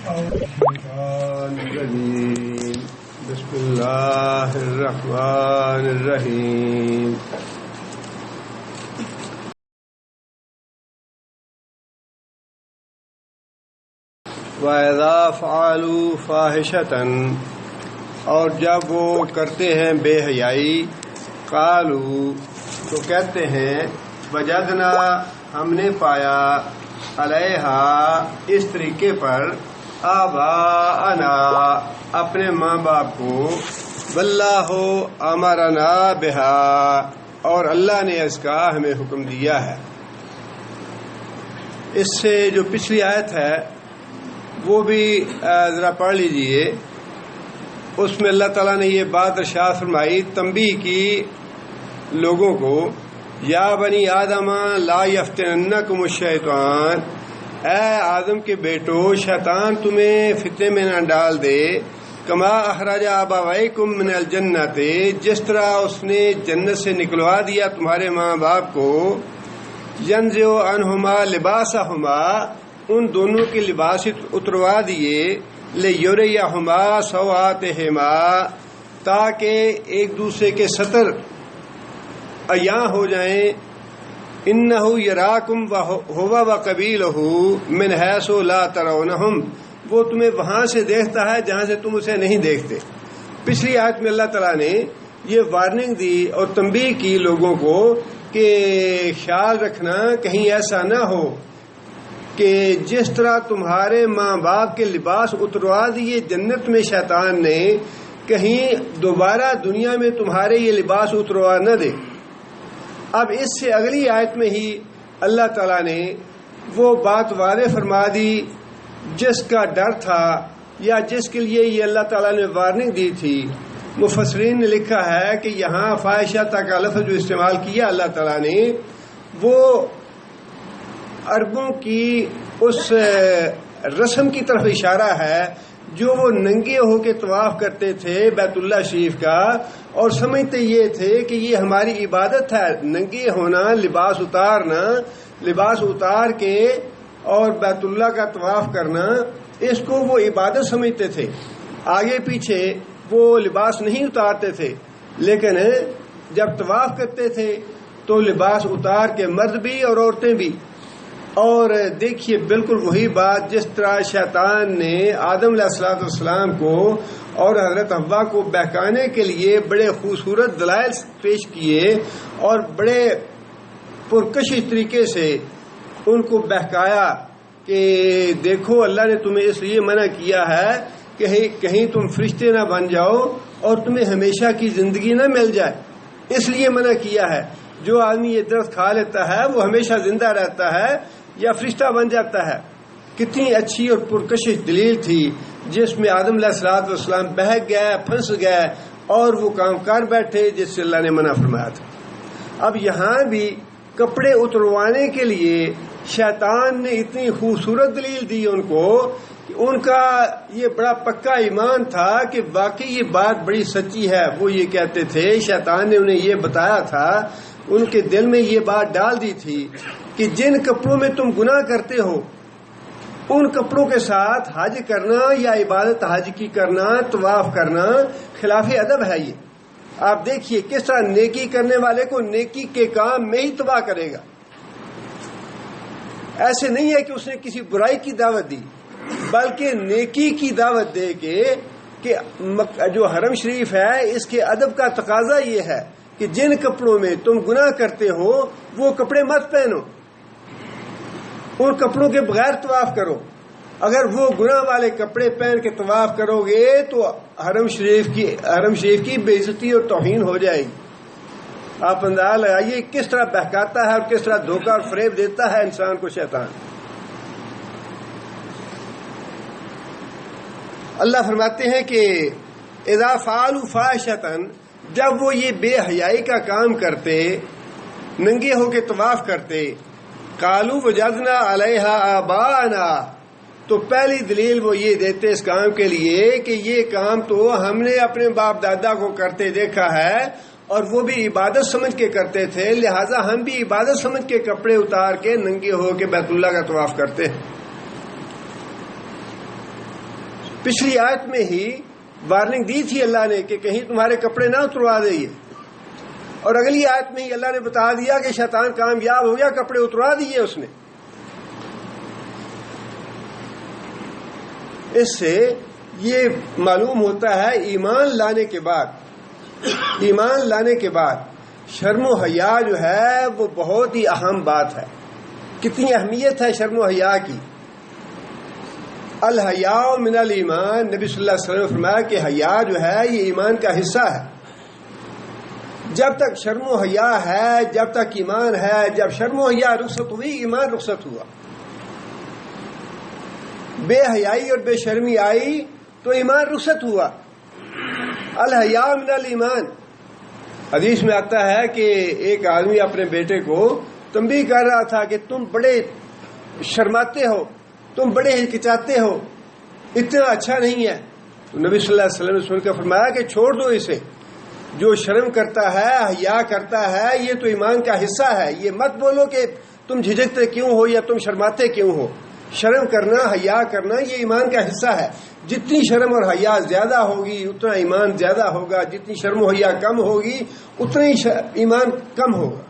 بسم اللہ الرحمن الرحیم. وَإِذَا فَعَلُوا فَاحِشَةً، اور جب وہ کرتے ہیں بے حیائی، قالوا تو کہتے ہیں، وجدنا ہم نے پایا، علیہا اس طریقے پر، آباءنا اپنے ماں باپ کو، واللہ امرنا بہا اور اللہ نے اس کا ہمیں حکم دیا ہے. اس سے جو پچھلی آیت ہے وہ بھی ذرا پڑھ لیجئے. اس میں اللہ تعالیٰ نے یہ بات ارشاد فرمائی، تنبیہ کی لوگوں کو، یا بنی آدم لا یفتننکم الشیطان، اے آدم کے بیٹو شیطان تمہیں فتنے میں نہ ڈال دے، کما اخرج ابویکم من الجنت، جس طرح اس نے جنت سے نکلوا دیا تمہارے ماں باپ کو، ینزع عنہما لباسہما، ان دونوں کے لباس اتروا دیے، لیریہما سوآتہما، تاکہ ایک دوسرے کے ستر عیاں ہو جائیں. انہ یراکم وہو وقبیلہ من حیث لا ترونہم، وہ تمہیں وہاں سے دیکھتا ہے جہاں سے تم اسے نہیں دیکھتے. پچھلی آیت میں اللہ تعالیٰ نے یہ وارننگ دی اور تنبیہ کی لوگوں کو کہ خیال رکھنا کہیں ایسا نہ ہو کہ جس طرح تمہارے ماں باپ کے لباس اتروا دیے جنت میں شیطان نے، کہیں دوبارہ دنیا میں تمہارے یہ لباس اتروا نہ دے. اب اس سے اگلی آیت میں ہی اللہ تعالیٰ نے وہ بات واضح فرما دی جس کا ڈر تھا یا جس کے لیے یہ اللہ تعالیٰ نے وارننگ دی تھی. مفسرین نے لکھا ہے کہ یہاں فاحشہ کا لفظ جو استعمال کیا اللہ تعالیٰ نے، وہ عربوں کی اس رسم کی طرف اشارہ ہے جو وہ ننگے ہو کے طواف کرتے تھے بیت اللہ شریف کا، اور سمجھتے یہ تھے کہ یہ ہماری عبادت ہے، ننگے ہونا، لباس اتارنا، لباس اتار کے اور بیت اللہ کا طواف کرنا، اس کو وہ عبادت سمجھتے تھے. آگے پیچھے وہ لباس نہیں اتارتے تھے، لیکن جب طواف کرتے تھے تو لباس اتار کے مرد بھی اور عورتیں بھی. اور دیکھیے بالکل وہی بات جس طرح شیطان نے آدم علیہ السلام کو اور حضرت حوا کو بہکانے کے لیے بڑے خوبصورت دلائل پیش کیے اور بڑے پرکشش طریقے سے ان کو بہکایا کہ دیکھو اللہ نے تمہیں اس لیے منع کیا ہے کہ کہیں تم فرشتے نہ بن جاؤ اور تمہیں ہمیشہ کی زندگی نہ مل جائے، اس لیے منع کیا ہے. جو آدمی یہ درخت کھا لیتا ہے وہ ہمیشہ زندہ رہتا ہے یا فرشتہ بن جاتا ہے. کتنی اچھی اور پرکشش دلیل تھی جس میں آدم علیہ السلام بہک گئے، پھنس گئے اور وہ کام کر بیٹھے جس سے اللہ نے منع فرمایا تھا. اب یہاں بھی کپڑے اتروانے کے لیے شیطان نے اتنی خوبصورت دلیل دی ان کو کہ ان کا یہ بڑا پکا ایمان تھا کہ واقعی یہ بات بڑی سچی ہے. وہ یہ کہتے تھے، شیطان نے انہیں یہ بتایا تھا، ان کے دل میں یہ بات ڈال دی تھی کہ جن کپڑوں میں تم گناہ کرتے ہو ان کپڑوں کے ساتھ حج کرنا یا عبادت حج کی کرنا، طواف کرنا خلاف ادب ہے. یہ آپ دیکھیے کس طرح نیکی کرنے والے کو نیکی کے کام میں ہی تباہ کرے گا. ایسے نہیں ہے کہ اس نے کسی برائی کی دعوت دی، بلکہ نیکی کی دعوت دے کے کہ جو حرم شریف ہے اس کے ادب کا تقاضا یہ ہے کہ جن کپڑوں میں تم گناہ کرتے ہو وہ کپڑے مت پہنو، ان کپڑوں کے بغیر طواف کرو. اگر وہ گناہ والے کپڑے پہن کے طواف کرو گے تو حرم شریف کی بے عزتی اور توہین ہو جائے گی. آپ اندازہ لگائیے کس طرح بہکاتا ہے اور کس طرح دھوکہ اور فریب دیتا ہے انسان کو شیطان. اللہ فرماتے ہیں کہ اذا فعلوا فاحشۃ، جب وہ یہ بے حیائی کا کام کرتے، ننگے ہو کے طواف کرتے، قالوا وجدنا علیہا آباءنا، تو پہلی دلیل وہ یہ دیتے اس کام کے لیے کہ یہ کام تو ہم نے اپنے باپ دادا کو کرتے دیکھا ہے اور وہ بھی عبادت سمجھ کے کرتے تھے، لہٰذا ہم بھی عبادت سمجھ کے کپڑے اتار کے ننگے ہو کے بیت اللہ کا طواف کرتے ہیں. پچھلی آیت میں ہی وارننگ دی تھی اللہ نے کہ کہیں تمہارے کپڑے نہ اتروا دے، اور اگلی آیت میں ہی اللہ نے بتا دیا کہ شیطان کامیاب ہو گیا، کپڑے اتروا دیے اس نے۔ اس سے یہ معلوم ہوتا ہے ایمان لانے کے بعد شرم و حیا جو ہے وہ بہت ہی اہم بات ہے۔ کتنی اہمیت ہے شرم و حیا کی۔ الحیاء من الایمان، نبی صلی اللہ علیہ وسلم نے فرمایا کہ حیا جو ہے یہ ایمان کا حصہ ہے۔ جب تک شرم و حیا ہے، جب تک ایمان ہے، جب شرم و حیا رخصت ہوئی، ایمان رخصت ہوا۔ بے حیائی اور بے شرمی آئی تو ایمان رخصت ہوا۔ الحیاء من الایمان، حدیث میں آتا ہے کہ ایک آدمی اپنے بیٹے کو تنبیہ کر رہا تھا کہ تم بڑے شرماتے ہو، تم بڑے ہچکچاتے ہو، اتنا اچھا نہیں ہے۔ تو نبی صلی اللہ علیہ وسلم نے سن کر فرمایا کہ چھوڑ دو اسے، جو شرم کرتا ہے، حیا کرتا ہے، یہ تو ایمان کا حصہ ہے۔ یہ مت بولو کہ تم جھجکتے کیوں ہو یا تم شرماتے کیوں ہو۔ شرم کرنا، حیا کرنا یہ ایمان کا حصہ ہے۔ جتنی شرم اور حیا زیادہ ہوگی اتنا ایمان زیادہ ہوگا، جتنی شرم و حیا کم ہوگی اتنا ہی ایمان کم ہوگا۔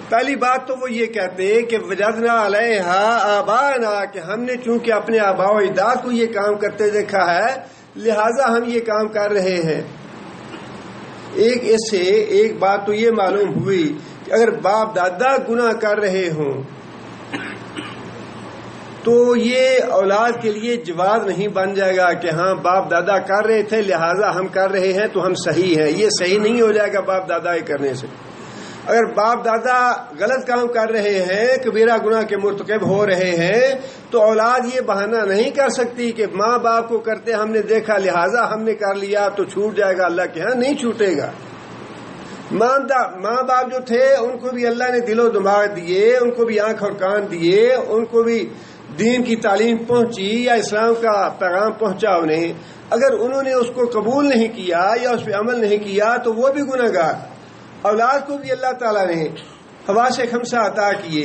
پہلی بات تو وہ یہ کہتے ہیں کہ وجدنا علیہا آباءنا، کہ ہم نے چونکہ اپنے آباء و اجداد کو یہ کام کرتے دیکھا ہے لہذا ہم یہ کام کر رہے ہیں۔ اس سے ایک بات تو یہ معلوم ہوئی کہ اگر باپ دادا گناہ کر رہے ہوں تو یہ اولاد کے لیے جواز نہیں بن جائے گا کہ ہاں باپ دادا کر رہے تھے لہٰذا ہم کر رہے ہیں تو ہم صحیح ہیں۔ یہ صحیح نہیں ہو جائے گا باپ دادا کے کرنے سے۔ اگر باپ دادا غلط کام کر رہے ہیں، کبیرہ گناہ کے مرتکب ہو رہے ہیں، تو اولاد یہ بہانہ نہیں کر سکتی کہ ماں باپ کو کرتے ہم نے دیکھا لہٰذا ہم نے کر لیا تو چھوٹ جائے گا۔ اللہ کے ہاں نہیں چھوٹے گا۔ ماں باپ جو تھے ان کو بھی اللہ نے دل و دماغ دیے، ان کو بھی آنکھ اور کان دیے، ان کو بھی دین کی تعلیم پہنچی یا اسلام کا پیغام پہنچا انہیں۔ اگر انہوں نے اس کو قبول نہیں کیا یا اس پہ عمل نہیں کیا تو وہ بھی گناہ گار۔ اولاد کو بھی اللہ تعالیٰ نے حواس خمسہ عطا کیے،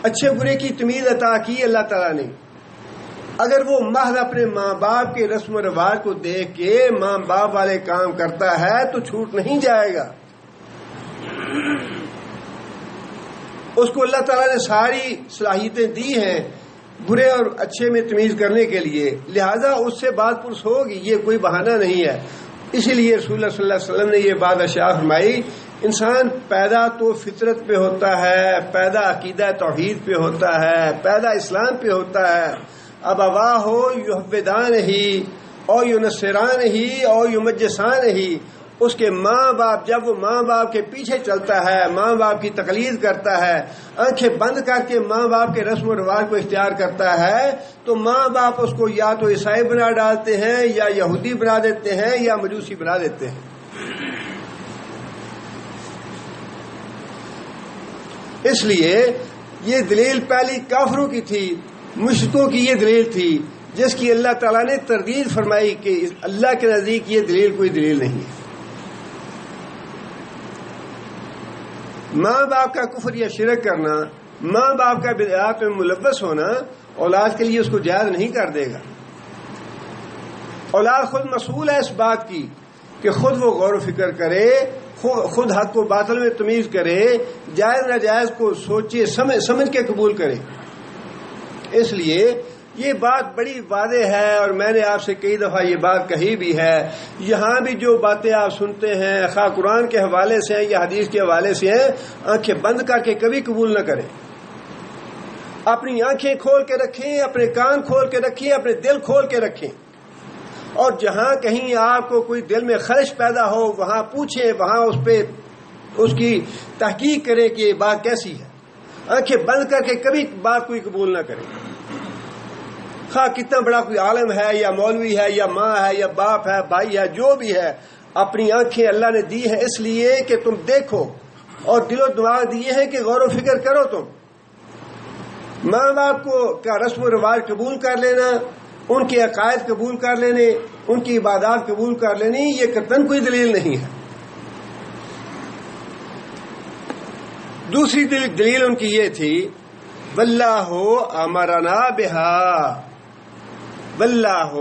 اچھے برے کی تمیز عطا کی اللہ تعالیٰ نے۔ اگر وہ محض اپنے ماں باپ کے رسم و رواج کو دیکھ کے ماں باپ والے کام کرتا ہے تو چھوٹ نہیں جائے گا۔ اس کو اللہ تعالیٰ نے ساری صلاحیتیں دی ہیں برے اور اچھے میں تمیز کرنے کے لیے، لہذا اس سے بات پرس ہوگی، یہ کوئی بہانہ نہیں ہے۔ اسی لیے رسول اللہ صلی اللہ علیہ وسلم نے یہ بات اشاعت فرمائی، انسان پیدا تو فطرت پہ ہوتا ہے، پیدا عقیدہ توحید پہ ہوتا ہے، پیدا اسلام پہ ہوتا ہے۔ ابواہ یحودان ہی اور ینصران ہی اور یمجسان ہی، اس کے ماں باپ جب وہ ماں باپ کے پیچھے چلتا ہے، ماں باپ کی تقلید کرتا ہے، آنکھیں بند کر کے ماں باپ کے رسم و رواج کو اختیار کرتا ہے، تو ماں باپ اس کو یا تو عیسائی بنا ڈالتے ہیں یا یہودی بنا دیتے ہیں یا مجوسی بنا دیتے ہیں۔ اس لیے یہ دلیل پہلی کافروں کی تھی، مشرکوں کی یہ دلیل تھی جس کی اللہ تعالیٰ نے تردید فرمائی کہ اللہ کے نزدیک یہ دلیل کوئی دلیل نہیں ہے۔ ماں باپ کا کفر یا شرک کرنا، ماں باپ کا بدعات میں ملوث ہونا اولاد کے لیے اس کو جائز نہیں کر دے گا۔ اولاد خود مسئول ہے اس بات کی کہ خود وہ غور و فکر کرے، خود حق کو باطل میں تمیز کرے، جائز ناجائز کو سوچے سمجھ کے قبول کرے۔ اس لیے یہ بات بڑی واضح ہے اور میں نے آپ سے کئی دفعہ یہ بات کہی بھی ہے۔ یہاں بھی جو باتیں آپ سنتے ہیں خواہ قرآن کے حوالے سے ہیں یا حدیث کے حوالے سے ہیں، آنکھیں بند کر کے کبھی قبول نہ کریں۔ اپنی آنکھیں کھول کے رکھیں، اپنے کان کھول کے رکھیں، اپنے دل کھول کے رکھیں، اور جہاں کہیں آپ کو کوئی دل میں خلش پیدا ہو وہاں پوچھیں، وہاں اس کی تحقیق کریں کہ یہ بات کیسی ہے۔ آنکھیں بند کر کے کبھی بات کوئی قبول نہ کریں، خواہ کتنا بڑا کوئی عالم ہے یا مولوی ہے یا ماں ہے یا باپ ہے، بھائی ہے، جو بھی ہے۔ اپنی آنکھیں اللہ نے دی ہیں اس لیے کہ تم دیکھو، اور دل و دماغ دیے ہیں کہ غور و فکر کرو۔ تم ماں باپ کا رسم و رواج قبول کر لینا، ان کے عقائد قبول کر لینے، ان کی عبادات قبول کر لینی، یہ قطعاً کوئی دلیل نہیں ہے۔ دوسری دلیل ان کی یہ تھی واللہ امرنا بہا، واللہ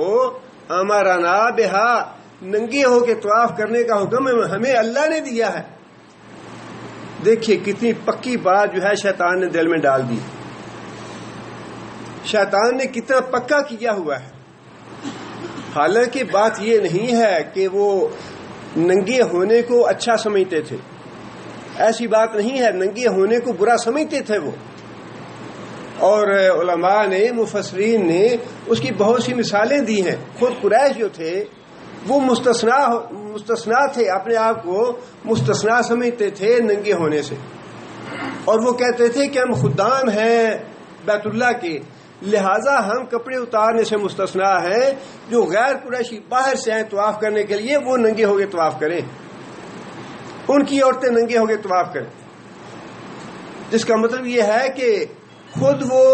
امرنا بہا، ننگے ہو کے طواف کرنے کا حکم ہمیں اللہ نے دیا ہے۔ دیکھیے کتنی پکی بات جو ہے شیطان نے دل میں ڈال دی، شیطان نے کتنا پکا کیا ہوا ہے۔ حالانکہ بات یہ نہیں ہے کہ وہ ننگے ہونے کو اچھا سمجھتے تھے، ایسی بات نہیں ہے، ننگے ہونے کو برا سمجھتے تھے وہ، اور علماء نے مفسرین نے اس کی بہت سی مثالیں دی ہیں۔ خود قریش جو تھے وہ مستثنا تھے، اپنے آپ کو مستثنا سمجھتے تھے ننگے ہونے سے، اور وہ کہتے تھے کہ ہم خدام ہیں بیت اللہ کے، لہٰذا ہم کپڑے اتارنے سے مستثنا ہیں، جو غیر قریشی باہر سے آئیں طواف کرنے کے لیے وہ ننگے ہو کے طواف کریں، ان کی عورتیں ننگے ہو کے طواف کریں، جس کا مطلب یہ ہے کہ خود وہ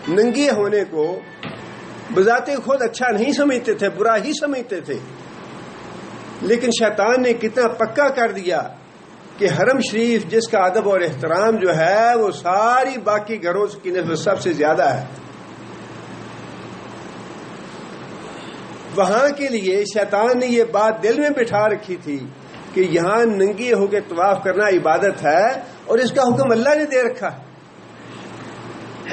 ننگے ہونے کو بذات خود اچھا نہیں سمجھتے تھے، برا ہی سمجھتے تھے، لیکن شیطان نے کتنا پکا کر دیا کہ حرم شریف جس کا ادب اور احترام جو ہے وہ ساری باقی گھروں کی نسبت سب سے زیادہ ہے، وہاں کے لیے شیطان نے یہ بات دل میں بٹھا رکھی تھی کہ یہاں ننگے ہو کے طواف کرنا عبادت ہے، اور اس کا حکم اللہ نے دے رکھا ہے،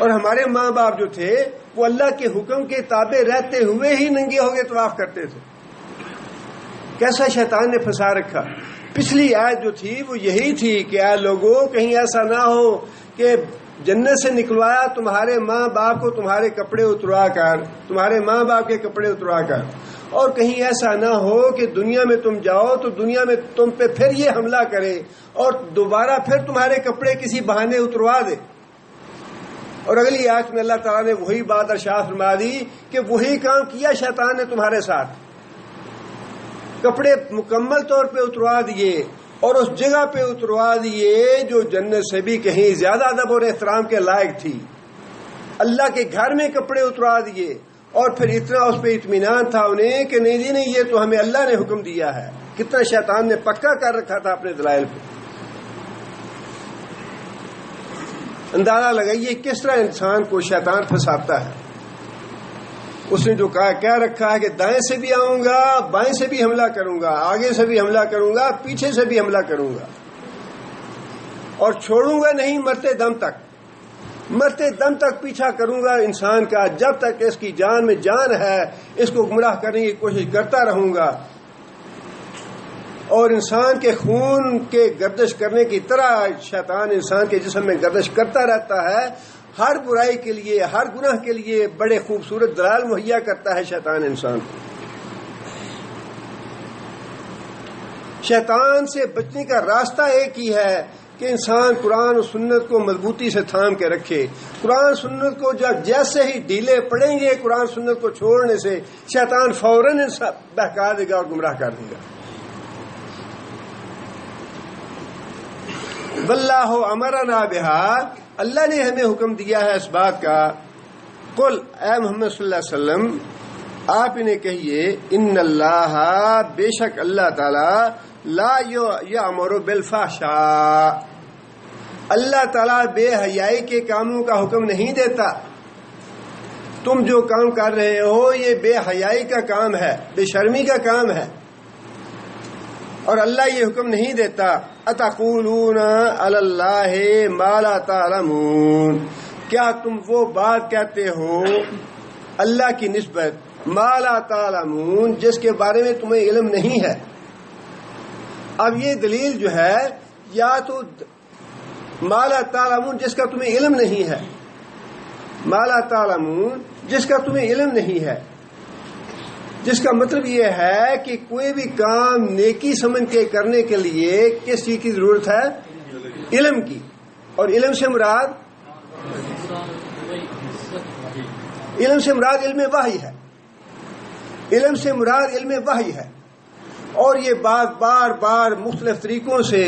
اور ہمارے ماں باپ جو تھے وہ اللہ کے حکم کے تابع رہتے ہوئے ہی ننگے ہو کے طواف کرتے تھے۔ کیسا شیطان نے پھنسا رکھا۔ پچھلی آیت جو تھی وہ یہی تھی کہ اے لوگوں کہیں ایسا نہ ہو کہ جنت سے نکلوایا تمہارے ماں باپ کو تمہارے کپڑے اتروا کر، تمہارے ماں باپ کے کپڑے اتروا کر، اور کہیں ایسا نہ ہو کہ دنیا میں تم جاؤ تو دنیا میں تم پہ پھر یہ حملہ کرے اور دوبارہ پھر تمہارے کپڑے کسی بہانے اتروا دے۔ اور اگلی آیت میں اللہ تعالیٰ نے وہی بات ارشاد فرما دی کہ وہی کام کیا شیطان نے تمہارے ساتھ، کپڑے مکمل طور پہ اتروا دیے اور اس جگہ پہ اتروا دیے جو جنت سے بھی کہیں زیادہ ادب اور احترام کے لائق تھی، اللہ کے گھر میں کپڑے اتروا دیے، اور پھر اتنا اس پہ اطمینان تھا انہیں کہ نہیں جی نہیں، یہ تو ہمیں اللہ نے حکم دیا ہے۔ کتنا شیطان نے پکا کر رکھا تھا اپنے دلائل پہ۔ اندازہ لگائیے کس طرح انسان کو شیطان پھنساتا ہے۔ اس نے جو کہہ رکھا ہے کہ دائیں سے بھی آؤں گا، بائیں سے بھی حملہ کروں گا، آگے سے بھی حملہ کروں گا، پیچھے سے بھی حملہ کروں گا، اور چھوڑوں گا نہیں مرتے دم تک، مرتے دم تک پیچھا کروں گا انسان کا، جب تک اس کی جان میں جان ہے اس کو گمراہ کرنے کی کوشش کرتا رہوں گا، اور انسان کے خون کے گردش کرنے کی طرح شیطان انسان کے جسم میں گردش کرتا رہتا ہے۔ ہر برائی کے لیے، ہر گناہ کے لیے بڑے خوبصورت دلائل مہیا کرتا ہے شیطان انسان کو۔ شیطان سے بچنے کا راستہ ایک ہی ہے کہ انسان قرآن و سنت کو مضبوطی سے تھام کے رکھے۔ قرآن سنت کو جب جیسے ہی ڈھیلے پڑیں گے قرآن سنت کو چھوڑنے سے، شیطان فوراً بہکا دے گا اور گمراہ کر دے گا۔ واللہ امرنا بہا، اللہ نے ہمیں حکم دیا ہے اس بات کا۔ قل، اے محمد صلی اللہ علیہ وسلم آپ انہیں کہیے، ان اللہ، بے شک اللہ تعالی، لا یامر بالفحشاء، اللہ تعالیٰ بے حیائی کے کاموں کا حکم نہیں دیتا۔ تم جو کام کر رہے ہو یہ بے حیائی کا کام ہے، بے شرمی کا کام ہے، اور اللہ یہ حکم نہیں دیتا۔ اتقولون علی اللہ ما لا تعلمون، کیا تم وہ بات کہتے ہو اللہ کی نسبت ما لا تعلمون جس کے بارے میں تمہیں علم نہیں ہے۔ اب یہ دلیل جو ہے، یا تو ما لا تعلمون جس کا تمہیں علم نہیں ہے، ما لا تعلمون جس کا تمہیں علم نہیں ہے، جس کا مطلب یہ ہے کہ کوئی بھی کام نیکی سمجھ کے کرنے کے لیے کس چیز کی ضرورت ہے؟ علم کی، اور علم سے مراد علم وحی ہے، علم سے مراد علم وحی ہے۔ اور یہ بات بار بار مختلف طریقوں سے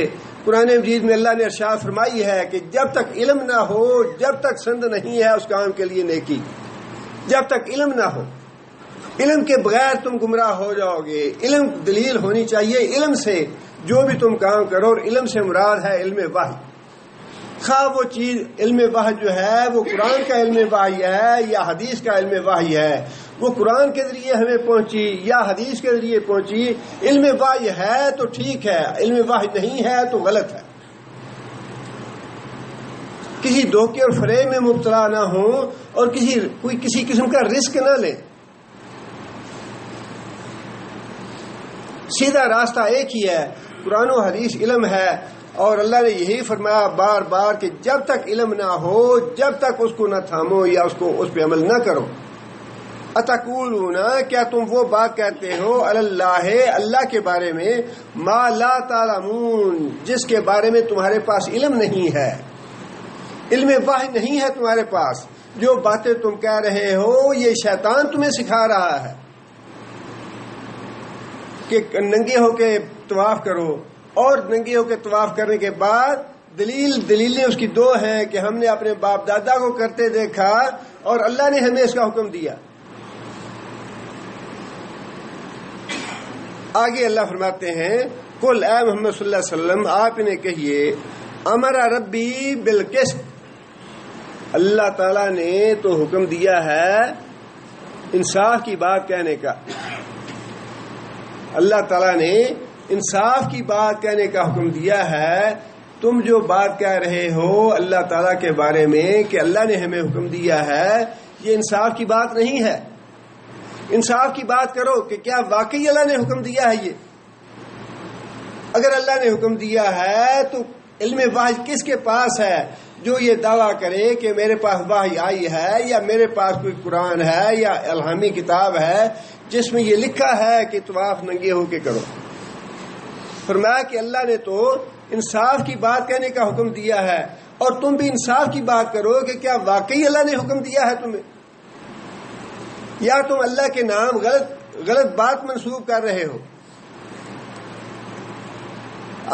قرآن مجید میں اللہ نے ارشاد فرمائی ہے کہ جب تک علم نہ ہو، جب تک سند نہیں ہے اس کام کے لیے نیکی، جب تک علم نہ ہو، علم کے بغیر تم گمراہ ہو جاؤ گے۔ علم دلیل ہونی چاہیے، علم سے جو بھی تم کام کرو، اور علم سے مراد ہے علم وحی۔ خواہ وہ چیز علم وحی جو ہے وہ قرآن کا علم وحی ہے یا حدیث کا علم وحی ہے، وہ قرآن کے ذریعے ہمیں پہنچی یا حدیث کے ذریعے پہنچی، علم وحی ہے تو ٹھیک ہے، علم وحی نہیں ہے تو غلط ہے۔ کسی دھوکے اور فریب میں مبتلا نہ ہوں اور کسی قسم کا رسک نہ لیں۔ سیدھا راستہ ایک ہی ہے، قرآن و حدیث علم ہے، اور اللہ نے یہی فرمایا بار بار کہ جب تک علم نہ ہو، جب تک اس کو نہ تھامو یا اس پہ عمل نہ کرو۔ اتقولون، کیا تم وہ بات کہتے ہو اللہ کے بارے میں، ما لا تعلمون، جس کے بارے میں تمہارے پاس علم نہیں ہے، علم وحی نہیں ہے تمہارے پاس۔ جو باتیں تم کہہ رہے ہو یہ شیطان تمہیں سکھا رہا ہے کہ ننگے ہو کے طواف کرو، اور ننگے ہو کے طواف کرنے کے بعد دلیلیں اس کی دو ہیں کہ ہم نے اپنے باپ دادا کو کرتے دیکھا اور اللہ نے ہمیں اس کا حکم دیا۔ آگے اللہ فرماتے ہیں قل، اے محمد صلی اللہ علیہ وسلم آپ انہیں کہیے، امر ربی بالقسط، اللہ تعالیٰ نے تو حکم دیا ہے انصاف کی بات کہنے کا، اللہ تعالیٰ نے انصاف کی بات کہنے کا حکم دیا ہے۔ تم جو بات کہہ رہے ہو اللہ تعالیٰ کے بارے میں کہ اللہ نے ہمیں حکم دیا ہے، یہ انصاف کی بات نہیں ہے۔ انصاف کی بات کرو کہ کیا واقعی اللہ نے حکم دیا ہے یہ؟ اگر اللہ نے حکم دیا ہے تو علم وحی کس کے پاس ہے جو یہ دعویٰ کرے کہ میرے پاس وحی آئی ہے یا میرے پاس کوئی قرآن ہے یا الہامی کتاب ہے جس میں یہ لکھا ہے کہ طواف ننگے ہو کے کرو؟ فرمایا کہ اللہ نے تو انصاف کی بات کہنے کا حکم دیا ہے، اور تم بھی انصاف کی بات کرو کہ کیا واقعی اللہ نے حکم دیا ہے تمہیں، یا تم اللہ کے نام غلط بات منسوب کر رہے ہو۔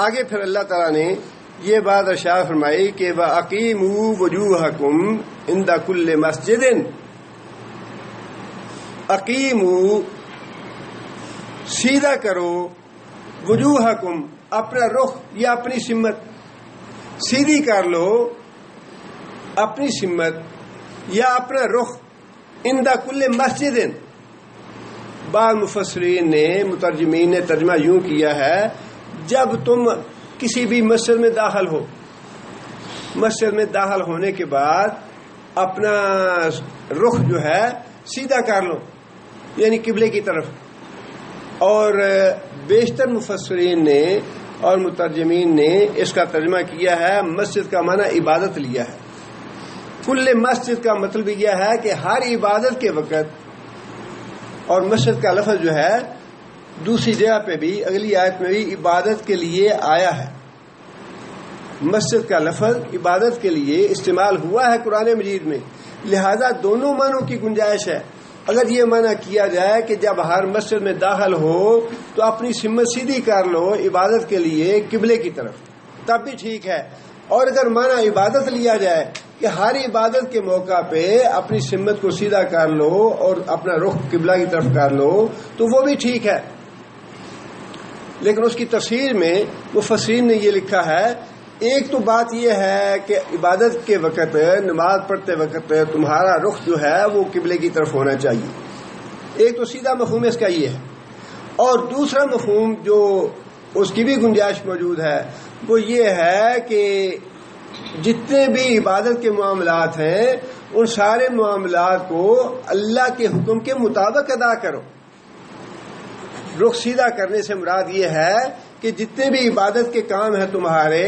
آگے پھر اللہ تعالیٰ نے یہ بات ارشاد فرمائی کہ وَأَقِیمُوا وُجُوهَکُمْ عِنْدَ كُلِّ مَسْجِدٍ، اقیموا سیدھا کرو، وجوہکم اپنا رخ یا اپنی سمت، سیدھی کر لو اپنی سمت یا اپنا رخ، عند کل مسجد۔ بعض مفسرین نے مترجمین نے ترجمہ یوں کیا ہے، جب تم کسی بھی مسجد میں داخل ہو، مسجد میں داخل ہونے کے بعد اپنا رخ جو ہے سیدھا کر لو، یعنی قبلے کی طرف۔ اور بیشتر مفسرین نے اور مترجمین نے اس کا ترجمہ کیا ہے، مسجد کا معنی عبادت لیا ہے۔ کل مسجد کا مطلب یہ ہے کہ ہر عبادت کے وقت، اور مسجد کا لفظ جو ہے دوسری جگہ پہ بھی اگلی آیت میں بھی عبادت کے لیے آیا ہے، مسجد کا لفظ عبادت کے لیے استعمال ہوا ہے قرآن مجید میں، لہذا دونوں معنوں کی گنجائش ہے۔ اگر یہ معنی کیا جائے کہ جب ہر مسجد میں داخل ہو تو اپنی سمت سیدھی کر لو عبادت کے لیے قبلے کی طرف، تب بھی ٹھیک ہے۔ اور اگر معنی عبادت لیا جائے کہ ہر عبادت کے موقع پہ اپنی سمت کو سیدھا کر لو اور اپنا رخ قبلہ کی طرف کر لو تو وہ بھی ٹھیک ہے۔ لیکن اس کی تفسیر میں مفسرین نے یہ لکھا ہے، ایک تو بات یہ ہے کہ عبادت کے وقت، نماز پڑھتے وقت تمہارا رخ جو ہے وہ قبلے کی طرف ہونا چاہیے، ایک تو سیدھا مفہوم اس کا یہ ہے۔ اور دوسرا مفہوم جو اس کی بھی گنجائش موجود ہے وہ یہ ہے کہ جتنے بھی عبادت کے معاملات ہیں ان سارے معاملات کو اللہ کے حکم کے مطابق ادا کرو۔ رخ سیدھا کرنے سے مراد یہ ہے کہ جتنے بھی عبادت کے کام ہیں تمہارے،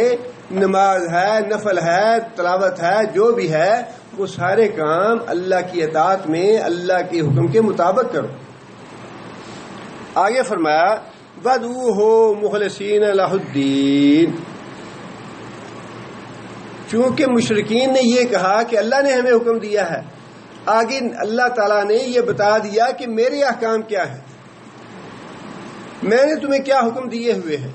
نماز ہے، نفل ہے، تلاوت ہے، جو بھی ہے، وہ سارے کام اللہ کی اطاعت میں اللہ کے حکم کے مطابق کرو۔ آگے فرمایا وَادْعُوهُ مُخْلِصِينَ لَهُ الدِّينَ، چونکہ مشرکین نے یہ کہا کہ اللہ نے ہمیں حکم دیا ہے، آگے اللہ تعالیٰ نے یہ بتا دیا کہ میرے احکام کیا ہیں، میں نے تمہیں کیا حکم دیے ہوئے ہیں۔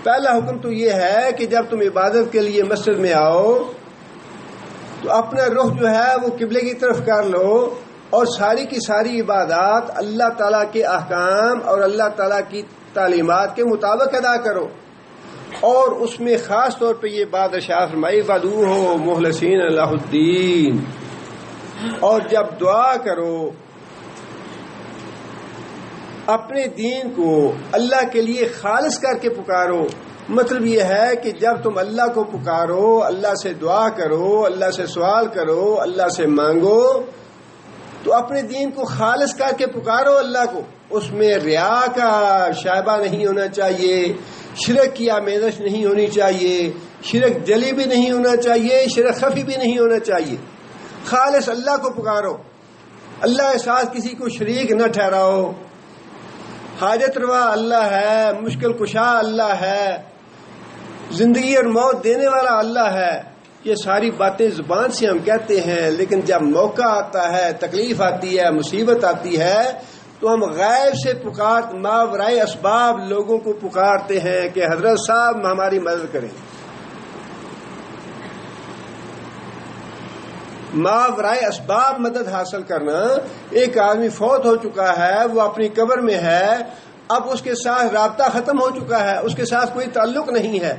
پہلا حکم تو یہ ہے کہ جب تم عبادت کے لیے مسجد میں آؤ تو اپنا رخ جو ہے وہ قبلے کی طرف کر لو اور ساری کی ساری عبادات اللہ تعالیٰ کے احکام اور اللہ تعالیٰ کی تعلیمات کے مطابق ادا کرو۔ اور اس میں خاص طور پہ یہ بات ارشاد فرمائی وَدُعُوهُ مُخْلِصِينَ لَهُ الدِّينَ، اور جب دعا کرو اپنے دین کو اللہ کے لیے خالص کر کے پکارو. مطلب یہ ہے کہ جب تم اللہ کو پکارو، اللہ سے دعا کرو، اللہ سے سوال کرو، اللہ سے مانگو، تو اپنے دین کو خالص کر کے پکارو اللہ کو. اس میں ریا کا شائبہ نہیں ہونا چاہیے، شرک کی آمیزش نہیں ہونی چاہیے، شرک جلی بھی نہیں ہونا چاہیے، شرک خفی بھی نہیں ہونا چاہیے. خالص اللہ کو پکارو، اللہ کے ساتھ کسی کو شریک نہ ٹھہراؤ. حاجت روا اللہ ہے، مشکل کشا اللہ ہے، زندگی اور موت دینے والا اللہ ہے. یہ ساری باتیں زبان سے ہم کہتے ہیں، لیکن جب موقع آتا ہے، تکلیف آتی ہے، مصیبت آتی ہے، تو ہم غیب سے ماورائے اسباب لوگوں کو پکارتے ہیں کہ حضرت صاحب ہماری مدد کریں. ماورائے اسباب مدد حاصل کرنا. ایک آدمی فوت ہو چکا ہے، وہ اپنی قبر میں ہے، اب اس کے ساتھ رابطہ ختم ہو چکا ہے، اس کے ساتھ کوئی تعلق نہیں ہے،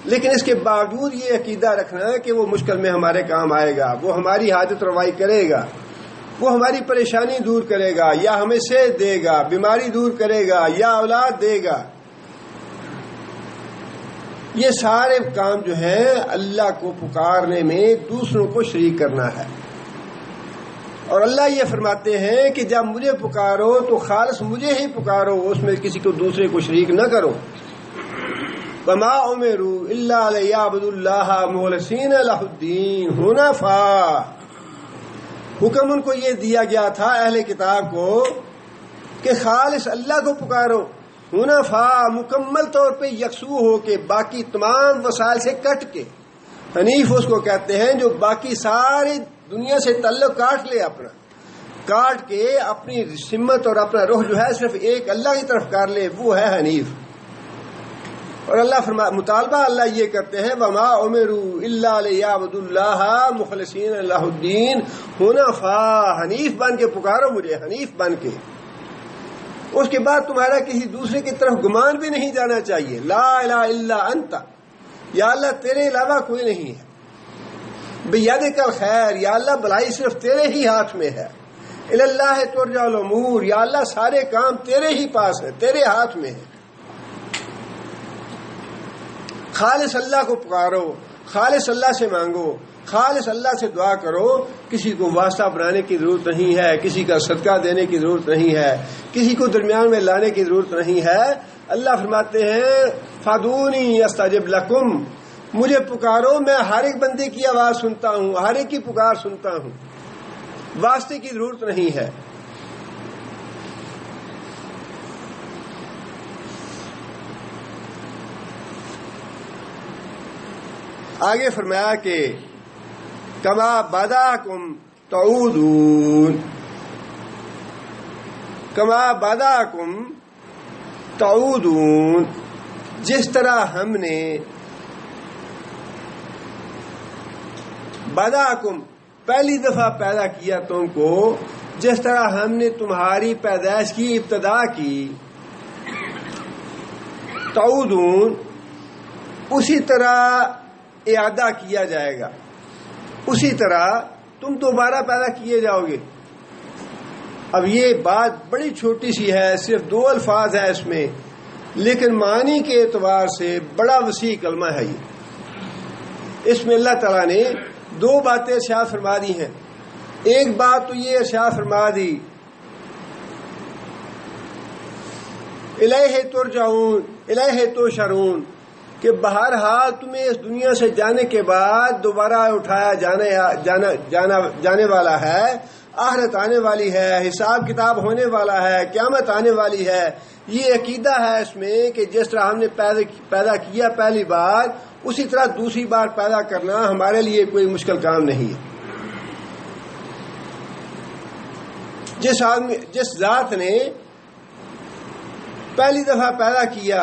لیکن اس کے باوجود یہ عقیدہ رکھنا کہ وہ مشکل میں ہمارے کام آئے گا، وہ ہماری حاجت روائی کرے گا، وہ ہماری پریشانی دور کرے گا، یا ہمیں صحت دے گا، بیماری دور کرے گا، یا اولاد دے گا. یہ سارے کام جو ہیں اللہ کو پکارنے میں دوسروں کو شریک کرنا ہے. اور اللہ یہ فرماتے ہیں کہ جب مجھے پکارو تو خالص مجھے ہی پکارو، اس میں کسی کو دوسرے کو شریک نہ کرو. وَمَا أُمِرُوا إِلَّا لِيَعْبُدُوا اللَّهَ مُخْلِصِينَ لَهُ الدِّينَ حُنَفَاءَ. حکم ان کو یہ دیا گیا تھا اہل کتاب کو کہ خالص اللہ کو پکارو، حنفاء مکمل طور پہ یکسو ہو کے، باقی تمام وسائل سے کٹ کے. حنیف اس کو کہتے ہیں جو باقی ساری دنیا سے تعلق کاٹ لے، اپنا کاٹ کے اپنی سمت اور اپنا رخ جو ہے صرف ایک اللہ کی طرف کر لے، وہ ہے حنیف. اور اللہ مطالبہ اللہ یہ کرتے ہیں وَمَا أُمِرُوا إِلَّا لِيَعْبُدُوا اللَّهَ مُخْلِصِينَ لَهُ الدِّينَ حُنَفَاءَ. حنیف بن کے پکارو مجھے، حنیف بن کے. اس کے بعد تمہارا کسی دوسرے کی طرف گمان بھی نہیں جانا چاہیے. لا الہ الا انت، یا اللہ تیرے علاوہ کوئی نہیں ہے. بیدک الخیر، یا اللہ بھلائی صرف تیرے ہی ہاتھ میں ہے. الی اللہ ترجع الامور، یا اللہ سارے کام تیرے ہی پاس ہیں، تیرے ہاتھ میں ہیں. خالص اللہ کو پکارو، خالص اللہ سے مانگو، خالص اللہ سے دعا کرو. کسی کو واسطہ بنانے کی ضرورت نہیں ہے، کسی کا صدقہ دینے کی ضرورت نہیں ہے، کسی کو درمیان میں لانے کی ضرورت نہیں ہے. اللہ فرماتے ہیں فادونی استجب لکم، مجھے پکارو، میں ہر ایک بندے کی آواز سنتا ہوں، ہر ایک کی پکار سنتا ہوں. واسطے کی ضرورت نہیں ہے. آگے فرمایا کہ کما بداکم تعودون، کما بداکم تعودون، جس طرح ہم نے بداکم پہلی دفعہ پیدا کیا تم کو، جس طرح ہم نے تمہاری پیدائش کی ابتدا کی، تعودون اسی طرح اعادہ کیا جائے گا، اسی طرح تم دوبارہ پیدا کیے جاؤ گے. اب یہ بات بڑی چھوٹی سی ہے، صرف 2 الفاظ ہیں اس میں، لیکن معنی کے اعتبار سے بڑا وسیع کلمہ ہے یہ. اس میں اللہ تعالیٰ نے 2 باتیں ارشاد فرما دی ہیں. ایک بات تو یہ ارشاد فرما دی الیہ ترجعون الیہ تحشرون، کہ بہرحال تمہیں اس دنیا سے جانے کے بعد دوبارہ اٹھایا جانے والا ہے، آخرت آنے والی ہے، حساب کتاب ہونے والا ہے، قیامت آنے والی ہے. یہ عقیدہ ہے اس میں کہ جس طرح ہم نے پیدا کیا پہلی بار، اسی طرح دوسری بار پیدا کرنا ہمارے لیے کوئی مشکل کام نہیں ہے. جس ذات نے پہلی دفعہ پیدا کیا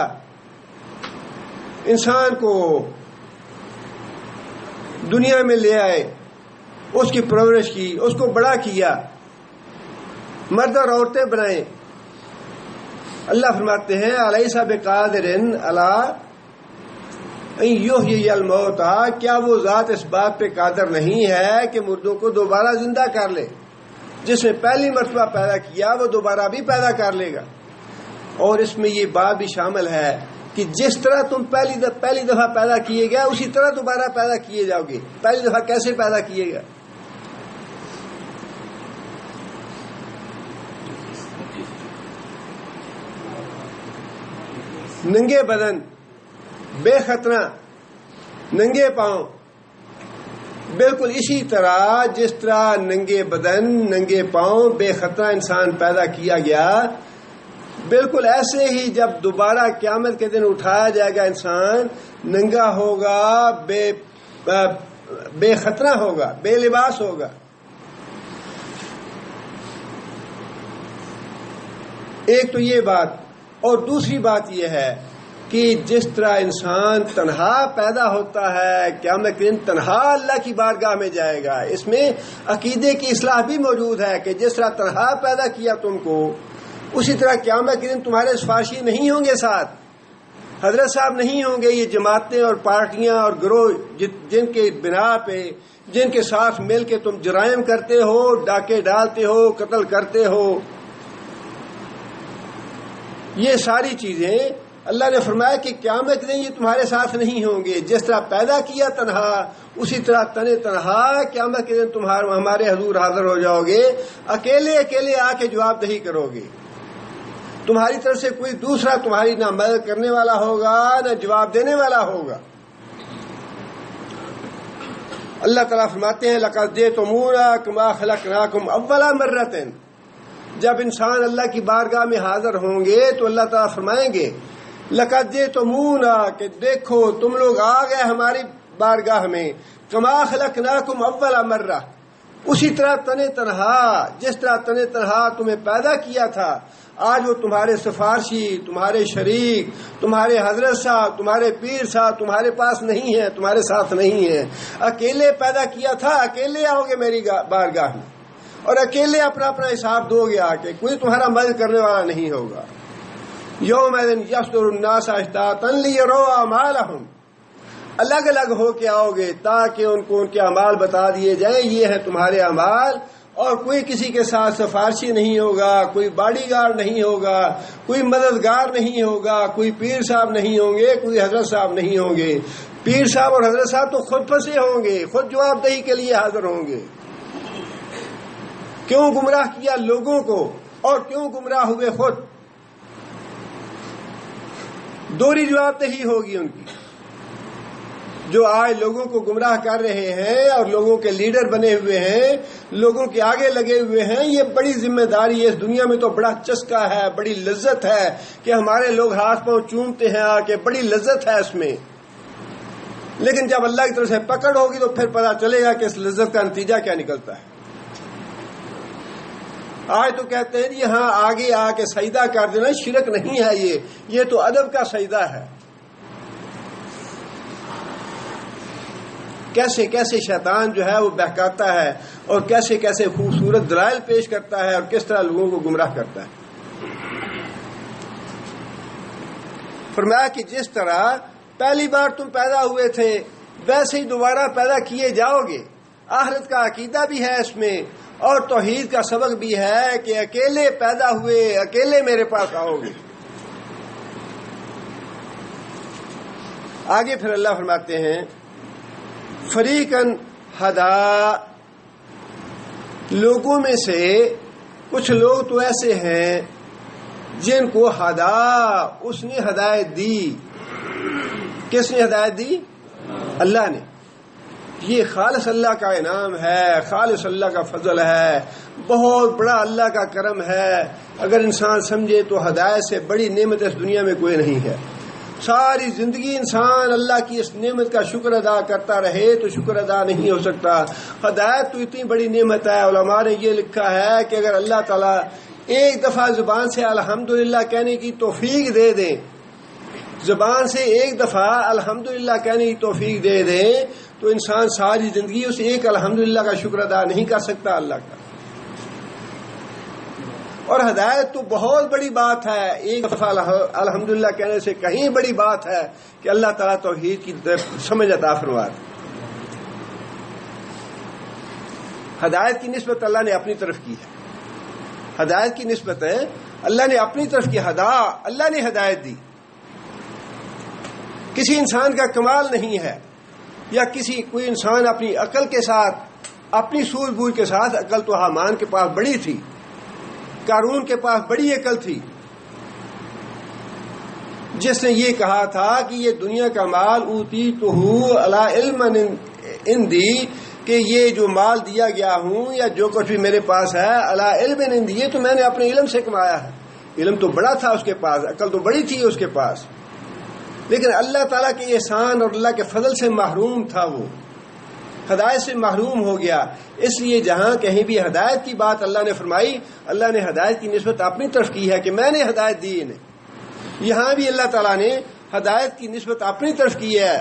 انسان کو، دنیا میں لے آئے، اس کی پرورش کی، اس کو بڑا کیا، مرد اور عورتیں بنائیں. اللہ فرماتے ہیں الیس بقادر علی یحیی الموتیٰ، کیا وہ ذات اس بات پہ قادر نہیں ہے کہ مردوں کو دوبارہ زندہ کر لے؟ جس نے پہلی مرتبہ پیدا کیا وہ دوبارہ بھی پیدا کر لے گا۔ اور اس میں یہ بات بھی شامل ہے کہ جس طرح تم پہلی دفعہ پیدا کیے گئے اسی طرح دوبارہ پیدا کیے جاؤ گے۔ پہلی دفعہ کیسے پیدا کیے گئے؟ ننگے بدن، بے خطرہ، ننگے پاؤں، بالکل اسی طرح جس طرح ننگے بدن، ننگے پاؤں، بے خطرہ انسان پیدا کیا گیا، بالکل ایسے ہی جب دوبارہ قیامت کے دن اٹھایا جائے گا انسان ننگا ہوگا، بے خطرہ ہوگا، بے لباس ہوگا۔ ایک تو یہ بات، اور دوسری بات یہ ہے کہ جس طرح انسان تنہا پیدا ہوتا ہے قیامت کے دن تنہا اللہ کی بارگاہ میں جائے گا۔ اس میں عقیدے کی اصلاح بھی موجود ہے کہ جس طرح تنہا پیدا کیا تم کو، اسی طرح قیامت کے دن تمہارے سفارشی نہیں ہوں گے ساتھ، حضرت صاحب نہیں ہوں گے، یہ جماعتیں اور پارٹیاں اور گروہ جن کے بنا پہ، جن کے ساتھ مل کے تم جرائم کرتے ہو، ڈاکے ڈالتے ہو، قتل کرتے ہو، یہ ساری چیزیں اللہ نے فرمایا کہ قیامت کے دن یہ تمہارے ساتھ نہیں ہوں گے۔ جس طرح پیدا کیا تنہا، اسی طرح تنہا قیامت کے دن ہمارے حضور حاضر ہو جاؤ گے، اکیلے اکیلے آ کے جواب دہی کرو گے۔ تمہاری طرف سے کوئی دوسرا تمہاری نہ مدد کرنے والا ہوگا نہ جواب دینے والا ہوگا۔ اللہ تعالیٰ فرماتے ہیں لَقَدْ جِئْتُمُونَا كَمَا خَلَقْنَاكُمْ أَوَّلَ مَرَّةٍ۔ جب انسان اللہ کی بارگاہ میں حاضر ہوں گے تو اللہ تعالیٰ فرمائیں گے لَقَدْ جِئْتُمُونَا، کہ دیکھو تم لوگ آ گئے ہماری بارگاہ میں، كَمَا خَلَقْنَاكُمْ أَوَّلَ مَرَّةٍ، اسی طرح تنہا، جس طرح تنہا تمہیں پیدا کیا تھا۔ آج وہ تمہارے سفارشی، تمہارے شریک، تمہارے حضرت صاحب، تمہارے پیر صاحب تمہارے پاس نہیں ہیں، تمہارے ساتھ نہیں ہیں۔ اکیلے پیدا کیا تھا، اکیلے آؤ گے میری بارگاہ میں، اور اکیلے اپنا اپنا حساب دو گے آ کے، کوئی تمہارا مدد کرنے والا نہیں ہوگا۔ یومئذ یصدر الناس اشتاتا لیروا اعمالهم، الگ الگ ہو کے آؤ گے تاکہ ان کو ان کے اعمال بتا دیے جائیں، یہ ہیں تمہارے اعمال، اور کوئی کسی کے ساتھ سفارشی نہیں ہوگا، کوئی باڈی گارڈ نہیں ہوگا، کوئی مددگار نہیں ہوگا، کوئی پیر صاحب نہیں ہوں گے، کوئی حضرت صاحب نہیں ہوں گے۔ پیر صاحب اور حضرت صاحب تو خود پھنسے ہوں گے، خود جواب دہی کے لیے حاضر ہوں گے۔ کیوں گمراہ کیا لوگوں کو اور کیوں گمراہ ہوئے خود؟ دوہری جواب دہی ہوگی ان کی۔ جو آج لوگوں کو گمراہ کر رہے ہیں اور لوگوں کے لیڈر بنے ہوئے ہیں، لوگوں کے آگے لگے ہوئے ہیں، یہ بڑی ذمہ داری ہے۔ اس دنیا میں تو بڑا چسکا ہے، بڑی لذت ہے کہ ہمارے لوگ ہاتھ پاؤں چومتے ہیں آ کے، بڑی لذت ہے اس میں، لیکن جب اللہ کی طرف سے پکڑ ہوگی تو پھر پتہ چلے گا کہ اس لذت کا نتیجہ کیا نکلتا ہے۔ آج تو کہتے ہیں یہاں آگے آ کے سجدہ کر دینا، شرک نہیں ہے، یہ تو ادب کا سجدہ ہے۔ کیسے کیسے شیطان جو ہے وہ بہکاتا ہے، اور کیسے کیسے خوبصورت دلائل پیش کرتا ہے، اور کس طرح لوگوں کو گمراہ کرتا ہے۔ فرمایا کہ جس طرح پہلی بار تم پیدا ہوئے تھے ویسے ہی دوبارہ پیدا کیے جاؤ گے۔ آخرت کا عقیدہ بھی ہے اس میں، اور توحید کا سبق بھی ہے کہ اکیلے پیدا ہوئے، اکیلے میرے پاس آؤ گے۔ آگے پھر اللہ فرماتے ہیں فریقاً ہدا، لوگوں میں سے کچھ لوگ تو ایسے ہیں جن کو ہدا، اس نے ہدایت دی۔ کس نے ہدایت دی؟ اللہ نے۔ یہ خالص اللہ کا انعام ہے، خالص اللہ کا فضل ہے، بہت بڑا اللہ کا کرم ہے۔ اگر انسان سمجھے تو ہدایت سے بڑی نعمت اس دنیا میں کوئی نہیں ہے۔ ساری زندگی انسان اللہ کی اس نعمت کا شکر ادا کرتا رہے تو شکر ادا نہیں ہو سکتا۔ ہدایت تو اتنی بڑی نعمت ہے، علماء نے یہ لکھا ہے کہ اگر اللہ تعالیٰ ایک دفعہ زبان سے الحمدللہ کہنے کی توفیق دے دیں، زبان سے ایک دفعہ الحمدللہ کہنے کی توفیق دے دیں، تو انسان ساری زندگی اس ایک الحمدللہ کا شکر ادا نہیں کر سکتا اللہ کا۔ اور ہدایت تو بہت بڑی بات ہے، ایک دفعہ الحمدللہ کہنے سے کہیں بڑی بات ہے کہ اللہ تعالیٰ توحید کی سمجھ عطا فرما دے۔ ہدایت کی نسبت اللہ نے اپنی طرف کی ہے، ہدایت کی نسبت ہے اللہ نے اپنی طرف کی، اللہ نے ہدایت دی، کسی انسان کا کمال نہیں ہے، یا کوئی انسان اپنی عقل کے ساتھ، اپنی سوجھ بوجھ کے ساتھ، عقل تو حامان کے پاس بڑی تھی، قارون کے پاس بڑی عقل تھی، جس نے یہ کہا تھا کہ یہ دنیا کا مال اوتیتہ علی علم عندی، کہ یہ جو مال دیا گیا ہوں یا جو کچھ بھی میرے پاس ہے علی علم عندی، یہ تو میں نے اپنے علم سے کمایا ہے۔ علم تو بڑا تھا اس کے پاس، عقل تو بڑی تھی اس کے پاس، لیکن اللہ تعالیٰ کے احسان اور اللہ کے فضل سے محروم تھا، وہ ہدایت سے محروم ہو گیا۔ اس لیے جہاں کہیں بھی ہدایت کی بات اللہ نے فرمائی، اللہ نے ہدایت کی نسبت اپنی طرف کی ہے کہ میں نے ہدایت دی انہیں۔ یہاں بھی اللہ تعالیٰ نے ہدایت کی نسبت اپنی طرف کی ہے۔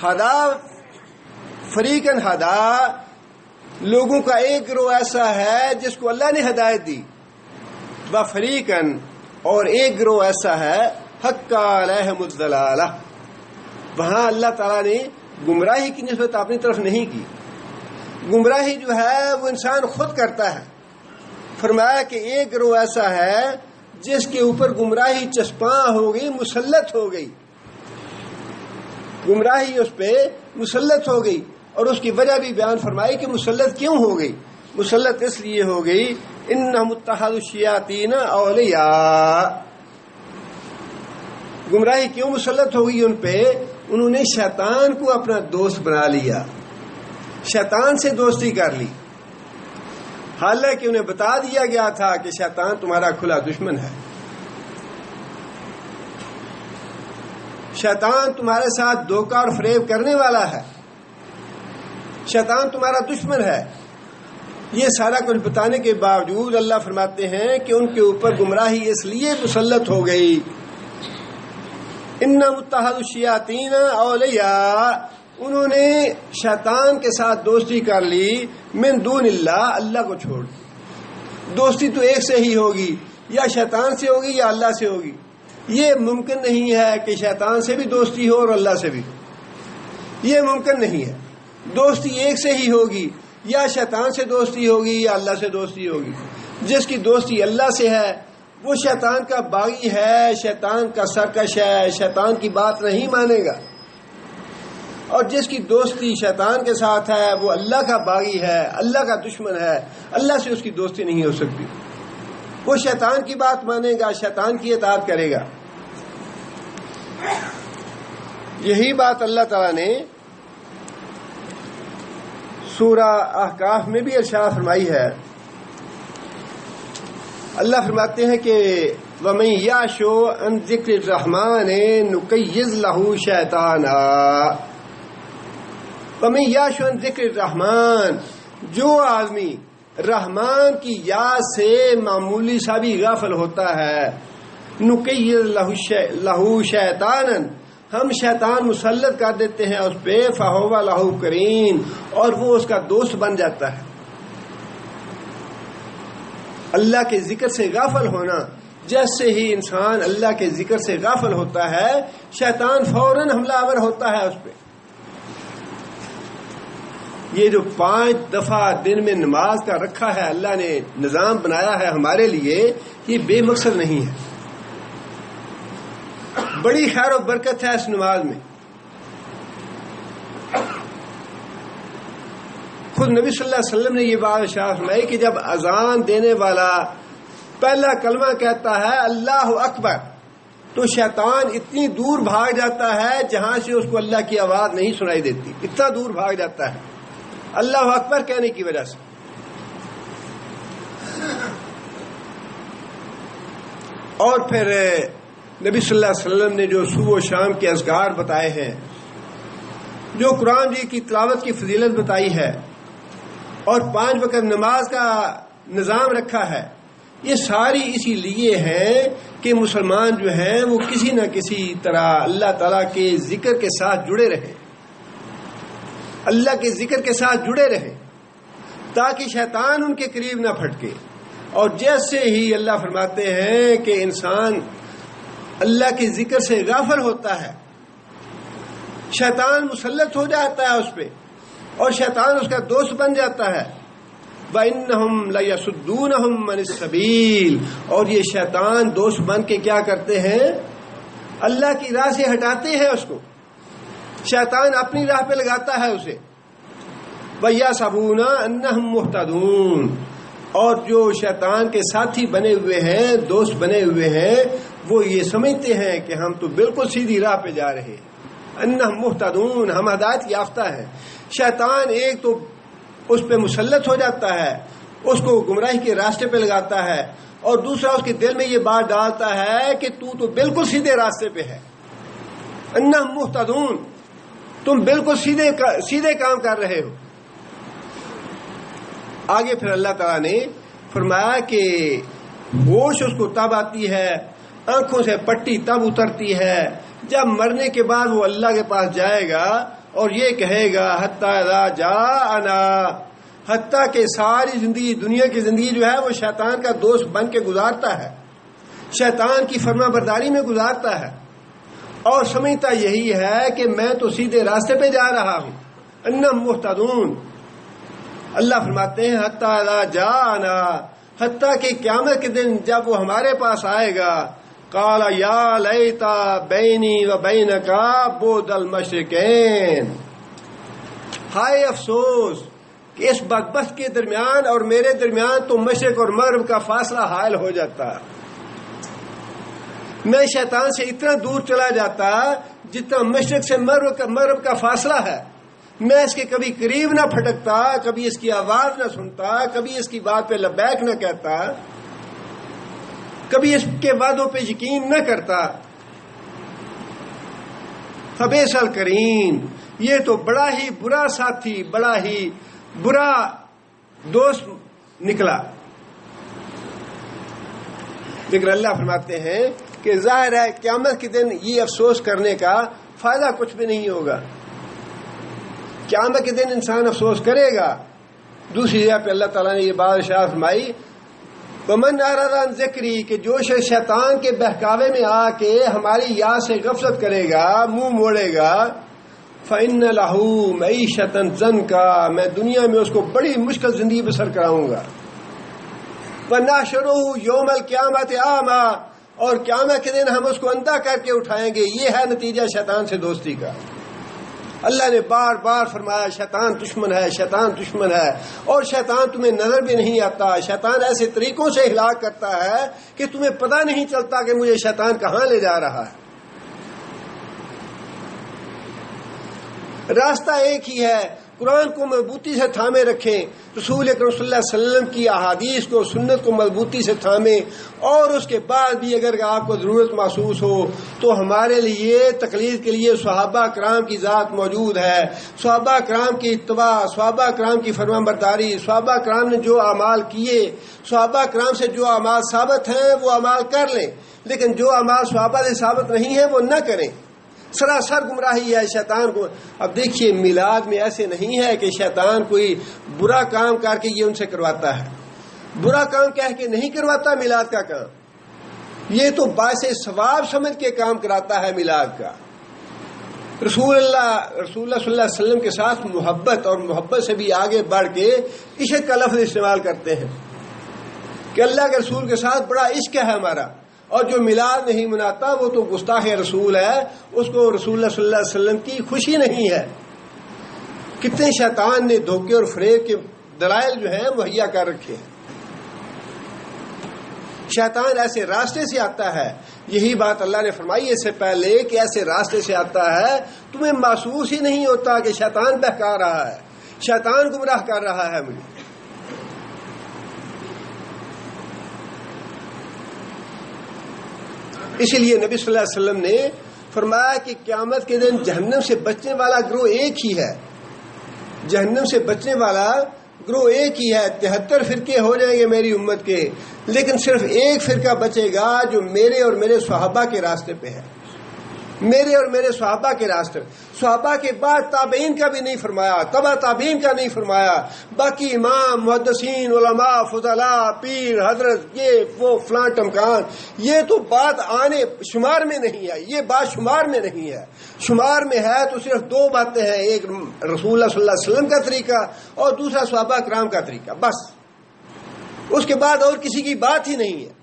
ہدا فریقاً ہدا، لوگوں کا ایک گروہ ایسا ہے جس کو اللہ نے ہدایت دی، و فریقاً، اور ایک گروہ ایسا ہے حق علیہم الضلالہ، وہاں اللہ تعالیٰ نے گمراہی کی نسبت اپنی طرف نہیں کی۔ گمراہی جو ہے وہ انسان خود کرتا ہے۔ فرمایا کہ ایک گروہ ایسا ہے جس کے اوپر گمراہی چسپاں ہو گئی، مسلط ہو گئی، گمراہی اس پہ مسلط ہو گئی، اور اس کی وجہ بھی بیان فرمائی کہ مسلط کیوں ہو گئی۔ مسلط اس لیے ہو گئی انہم اتخذوا الشیاطین اولیاء، گمراہی کیوں مسلط ہو گئی ان پہ؟ انہوں نے شیطان کو اپنا دوست بنا لیا، شیطان سے دوستی کر لی، حالانکہ انہیں بتا دیا گیا تھا کہ شیطان تمہارا کھلا دشمن ہے، شیطان تمہارے ساتھ دھوکہ اور فریب کرنے والا ہے، شیطان تمہارا دشمن ہے۔ یہ سارا کچھ بتانے کے باوجود اللہ فرماتے ہیں کہ ان کے اوپر گمراہی اس لیے مسلط ہو گئی، انہم اتخذوا الشیاطین اولیاء، انہوں نے شیطان کے ساتھ دوستی کر لی، من دون اللہ، اللہ کو چھوڑ۔ دوستی تو ایک سے ہی ہوگی، یا شیطان سے ہوگی یا اللہ سے ہوگی۔ یہ ممکن نہیں ہے کہ شیطان سے بھی دوستی ہو اور اللہ سے بھی، یہ ممکن نہیں ہے۔ دوستی ایک سے ہی ہوگی، یا شیطان سے دوستی ہوگی یا اللہ سے دوستی ہوگی۔ جس کی دوستی اللہ سے ہے وہ شیطان کا باغی ہے، شیطان کا سرکش ہے، شیطان کی بات نہیں مانے گا، اور جس کی دوستی شیطان کے ساتھ ہے وہ اللہ کا باغی ہے، اللہ کا دشمن ہے، اللہ سے اس کی دوستی نہیں ہو سکتی۔ وہ شیطان کی بات مانے گا، شیطان کی اطاعت کرے گا۔ یہی بات اللہ تعالیٰ نے سورہ احقاف میں بھی ارشاد فرمائی ہے۔ اللہ فرماتے ہیں کہ وَمَن يَعْشُ عَن ذِكْرِ الرَّحْمَٰنِ نُقَيِّضْ لَهُ شَيْطَانًا، وَمَن يَعْشُ عَن ذِكْرِ الرَّحْمَٰنِ، جو آدمی رحمان کی یاد سے معمولی سا بھی غافل ہوتا ہے، نُقَيِّضْ لَهُ شَيْطَانًا، ہم شیطان مسلط کر دیتے ہیں اس پہ، فَهُوَ لَهُ قَرِينٌ، اور وہ اس کا دوست بن جاتا ہے۔ اللہ کے ذکر سے غافل ہونا، جیسے ہی انسان اللہ کے ذکر سے غافل ہوتا ہے، شیطان فوراً حملہ آور ہوتا ہے اس پہ۔ یہ جو 5 دفعہ دن میں نماز کا رکھا ہے، اللہ نے نظام بنایا ہے ہمارے لیے، یہ بے مقصد نہیں ہے، بڑی خیر و برکت ہے اس نماز میں۔ خود نبی صلی اللہ علیہ وسلم نے یہ بات ارشاد فرمائی کہ جب اذان دینے والا پہلا کلمہ کہتا ہے اللہ اکبر، تو شیطان اتنی دور بھاگ جاتا ہے جہاں سے اس کو اللہ کی آواز نہیں سنائی دیتی، اتنا دور بھاگ جاتا ہے اللہ اکبر کہنے کی وجہ سے۔ اور پھر نبی صلی اللہ علیہ وسلم نے جو صبح و شام کے اذکار بتائے ہیں، جو قرآن جی کی تلاوت کی فضیلت بتائی ہے، اور 5 وقت نماز کا نظام رکھا ہے، یہ ساری اسی لیے ہیں کہ مسلمان جو ہیں وہ کسی نہ کسی طرح اللہ تعالیٰ کے ذکر کے ساتھ جڑے رہیں، اللہ کے ذکر کے ساتھ جڑے رہیں، تاکہ شیطان ان کے قریب نہ پھٹکے، اور جیسے ہی اللہ فرماتے ہیں کہ انسان اللہ کے ذکر سے غافل ہوتا ہے، شیطان مسلط ہو جاتا ہے اس پہ، اور شیطان اس کا دوست بن جاتا ہے۔ وَإِنَّهُمْ لَيَصُدُّونَهُمْ عَنِ السَّبِيلِ، اور یہ شیطان دوست بن کے کیا کرتے ہیں؟ اللہ کی راہ سے ہٹاتے ہیں اس کو، شیطان اپنی راہ پہ لگاتا ہے اسے۔ وَيَحْسَبُونَ أَنَّهُمْ مُهْتَدُونَ، اور جو شیطان کے ساتھی بنے ہوئے ہیں، دوست بنے ہوئے ہیں، وہ یہ سمجھتے ہیں کہ ہم تو بالکل سیدھی راہ پہ جا رہے ہیں۔ انہم مہتدون، ہم ہدایت یافتہ ہیں۔ شیطان ایک تو اس پہ مسلط ہو جاتا ہے، اس کو گمراہی کے راستے پہ لگاتا ہے، اور دوسرا اس کے دل میں یہ بات ڈالتا ہے کہ تو بالکل سیدھے راستے پہ ہے، انہم مہتدون، تم بالکل سیدھے کام کر رہے ہو۔ آگے پھر اللہ تعالیٰ نے فرمایا کہ ہوش اس کو تب آتی ہے، آنکھوں سے پٹی تب اترتی ہے جب مرنے کے بعد وہ اللہ کے پاس جائے گا اور یہ کہے گا حتی اذا جاءنا، حتیٰ کہ ساری زندگی، دنیا کی زندگی جو ہے وہ شیطان کا دوست بن کے گزارتا ہے، شیطان کی فرما برداری میں گزارتا ہے، اور سمجھتا یہی ہے کہ میں تو سیدھے راستے پہ جا رہا ہوں، انہم مہتدون۔ اللہ فرماتے ہیں حتی اذا جاءنا، حتیٰ کہ قیامت کے دن جب وہ ہمارے پاس آئے گا، قال یا لیتا بینی و بینک بعد المشرقین، ہائے افسوس کہ اس بدبخت کے درمیان اور میرے درمیان تو مشرق اور مغرب کا فاصلہ حائل ہو جاتا، میں شیطان سے اتنا دور چلا جاتا جتنا مشرق سے مغرب کا فاصلہ ہے، میں اس کے کبھی قریب نہ پھٹکتا، کبھی اس کی آواز نہ سنتا، کبھی اس کی بات پہ لبیک نہ کہتا، کبھی اس کے وعدوں پہ یقین نہ کرتا۔ فبئس القرین، یہ تو بڑا ہی برا ساتھی، بڑا ہی برا دوست نکلا۔ لیکن اللہ فرماتے ہیں کہ ظاہر ہے قیامت کے دن یہ افسوس کرنے کا فائدہ کچھ بھی نہیں ہوگا، قیامت کے دن انسان افسوس کرے گا۔ دوسری جگہ پہ اللہ تعالیٰ نے یہ بات ارشاد فرمائی وَمَنْ أَعْرَضَ عَنْ ذِكْرِي، کہ جو شخص شیطان کے بہکاوے میں آ کے ہماری یاد سے غفلت کرے گا، منہ موڑے گا، فَإِنَّ لَهُ مَعِيشَةً ضَنْكًا، میں دنیا میں اس کو بڑی مشکل زندگی بسر کراؤں گا، وَنَحْشُرُهُ يَوْمَ الْقِيَامَةِ أَعْمَىٰ، اور قیامت کے دن ہم اس کو اندھا کر کے اٹھائیں گے۔ یہ ہے نتیجہ شیطان سے دوستی کا۔ اللہ نے بار بار فرمایا شیطان دشمن ہے، شیطان دشمن ہے، اور شیطان تمہیں نظر بھی نہیں آتا، شیطان ایسے طریقوں سے ہلاک کرتا ہے کہ تمہیں پتہ نہیں چلتا کہ مجھے شیطان کہاں لے جا رہا ہے۔ راستہ ایک ہی ہے، قرآن کو مضبوطی سے تھامے رکھیں، رسول اکرم صلی اللہ علیہ وسلم کی احادیث کو، سنت کو مضبوطی سے تھامیں، اور اس کے بعد بھی اگر آپ کو ضرورت محسوس ہو تو ہمارے لیے تقلید کے لیے صحابہ کرام کی ذات موجود ہے، صحابہ کرام کی اتباع، صحابہ کرام کی فرمان برداری، صحابہ کرام نے جو اعمال کیے، صحابہ کرام سے جو اعمال ثابت ہیں وہ اعمال کر لیں، لیکن جو اعمال صحابہ سے ثابت نہیں ہیں وہ نہ کریں، سراسر گمراہی ہے شیطان کو۔ اب دیکھیے میلاد میں ایسے نہیں ہے کہ شیطان کوئی برا کام کر کے یہ ان سے کرواتا ہے، برا کام کہہ کے نہیں کرواتا میلاد کا کام، یہ تو باعث ثواب سمجھ کے کام کراتا ہے میلاد کا۔ رسول اللہ صلی اللہ علیہ وسلم کے ساتھ محبت، اور محبت سے بھی آگے بڑھ کے عشق کا لفظ استعمال کرتے ہیں کہ اللہ کے رسول کے ساتھ بڑا عشق ہے ہمارا، اور جو میلاد نہیں مناتا وہ تو گستاخ رسول ہے، اس کو رسول اللہ صلی اللہ علیہ وسلم کی خوشی نہیں ہے۔ کتنے شیطان نے دھوکے اور فریب کے دلائل جو ہیں مہیا کر رکھے ہیں۔ شیطان ایسے راستے سے آتا ہے، یہی بات اللہ نے فرمائی اس سے پہلے کہ ایسے راستے سے آتا ہے تمہیں محسوس ہی نہیں ہوتا کہ شیطان بہکا رہا ہے، شیطان گمراہ کر رہا ہے مجھے۔ اسی لیے نبی صلی اللہ علیہ وسلم نے فرمایا کہ قیامت کے دن جہنم سے بچنے والا گروہ ایک ہی ہے، جہنم سے بچنے والا گروہ ایک ہی ہے۔ 73 فرقے ہو جائیں گے میری امت کے، لیکن صرف ایک فرقہ بچے گا جو میرے اور میرے صحابہ کے راستے پہ ہے۔ میرے اور میرے صحابہ کے راستے. صحابہ کے بعد تابعین کا بھی نہیں فرمایا, تبع تابعین کا نہیں فرمایا, باقی امام, محدثین, علماء, فضلاء, پیر, حضرت, یہ وہ فلاں ٹمکان, یہ تو بات آنے شمار میں نہیں ہے. یہ بات شمار میں نہیں ہے. شمار میں ہے تو صرف دو باتیں ہیں, ایک رسول اللہ صلی اللہ علیہ وسلم کا طریقہ اور دوسرا صحابہ کرام کا طریقہ, بس. اس کے بعد اور کسی کی بات ہی نہیں ہے.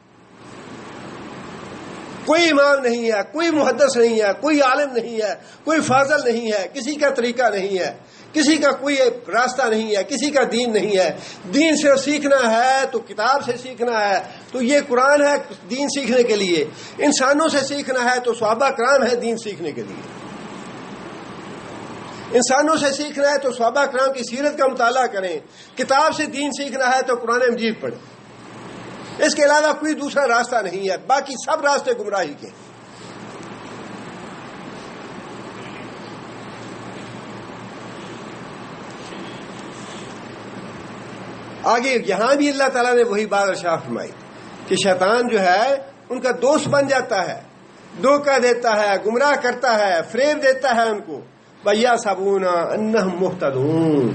کوئی امام نہیں ہے, کوئی محدث نہیں ہے, کوئی عالم نہیں ہے, کوئی فاضل نہیں ہے, کسی کا طریقہ نہیں ہے, کسی کا کوئی راستہ نہیں ہے, کسی کا دین نہیں ہے. دین صرف سیکھنا ہے تو کتاب سے سیکھنا ہے, تو یہ قرآن ہے دین سیکھنے کے لیے. انسانوں سے سیکھنا ہے تو صحابہ کرام ہے دین سیکھنے کے لیے. انسانوں سے سیکھنا ہے تو صحابہ کرام کی سیرت کا مطالعہ کریں. کتاب سے دین سیکھنا ہے تو قرآن مجید پڑھیں. اس کے علاوہ کوئی دوسرا راستہ نہیں ہے, باقی سب راستے گمراہی کے. آگے یہاں بھی اللہ تعالیٰ نے وہی بات ارشاد فرمائی کہ شیطان جو ہے ان کا دوست بن جاتا ہے, دھوکہ دیتا ہے, گمراہ کرتا ہے, فریب دیتا ہے ان کو. وَيَحْسَبُونَ أَنَّهُمْ مُهْتَدُونَ,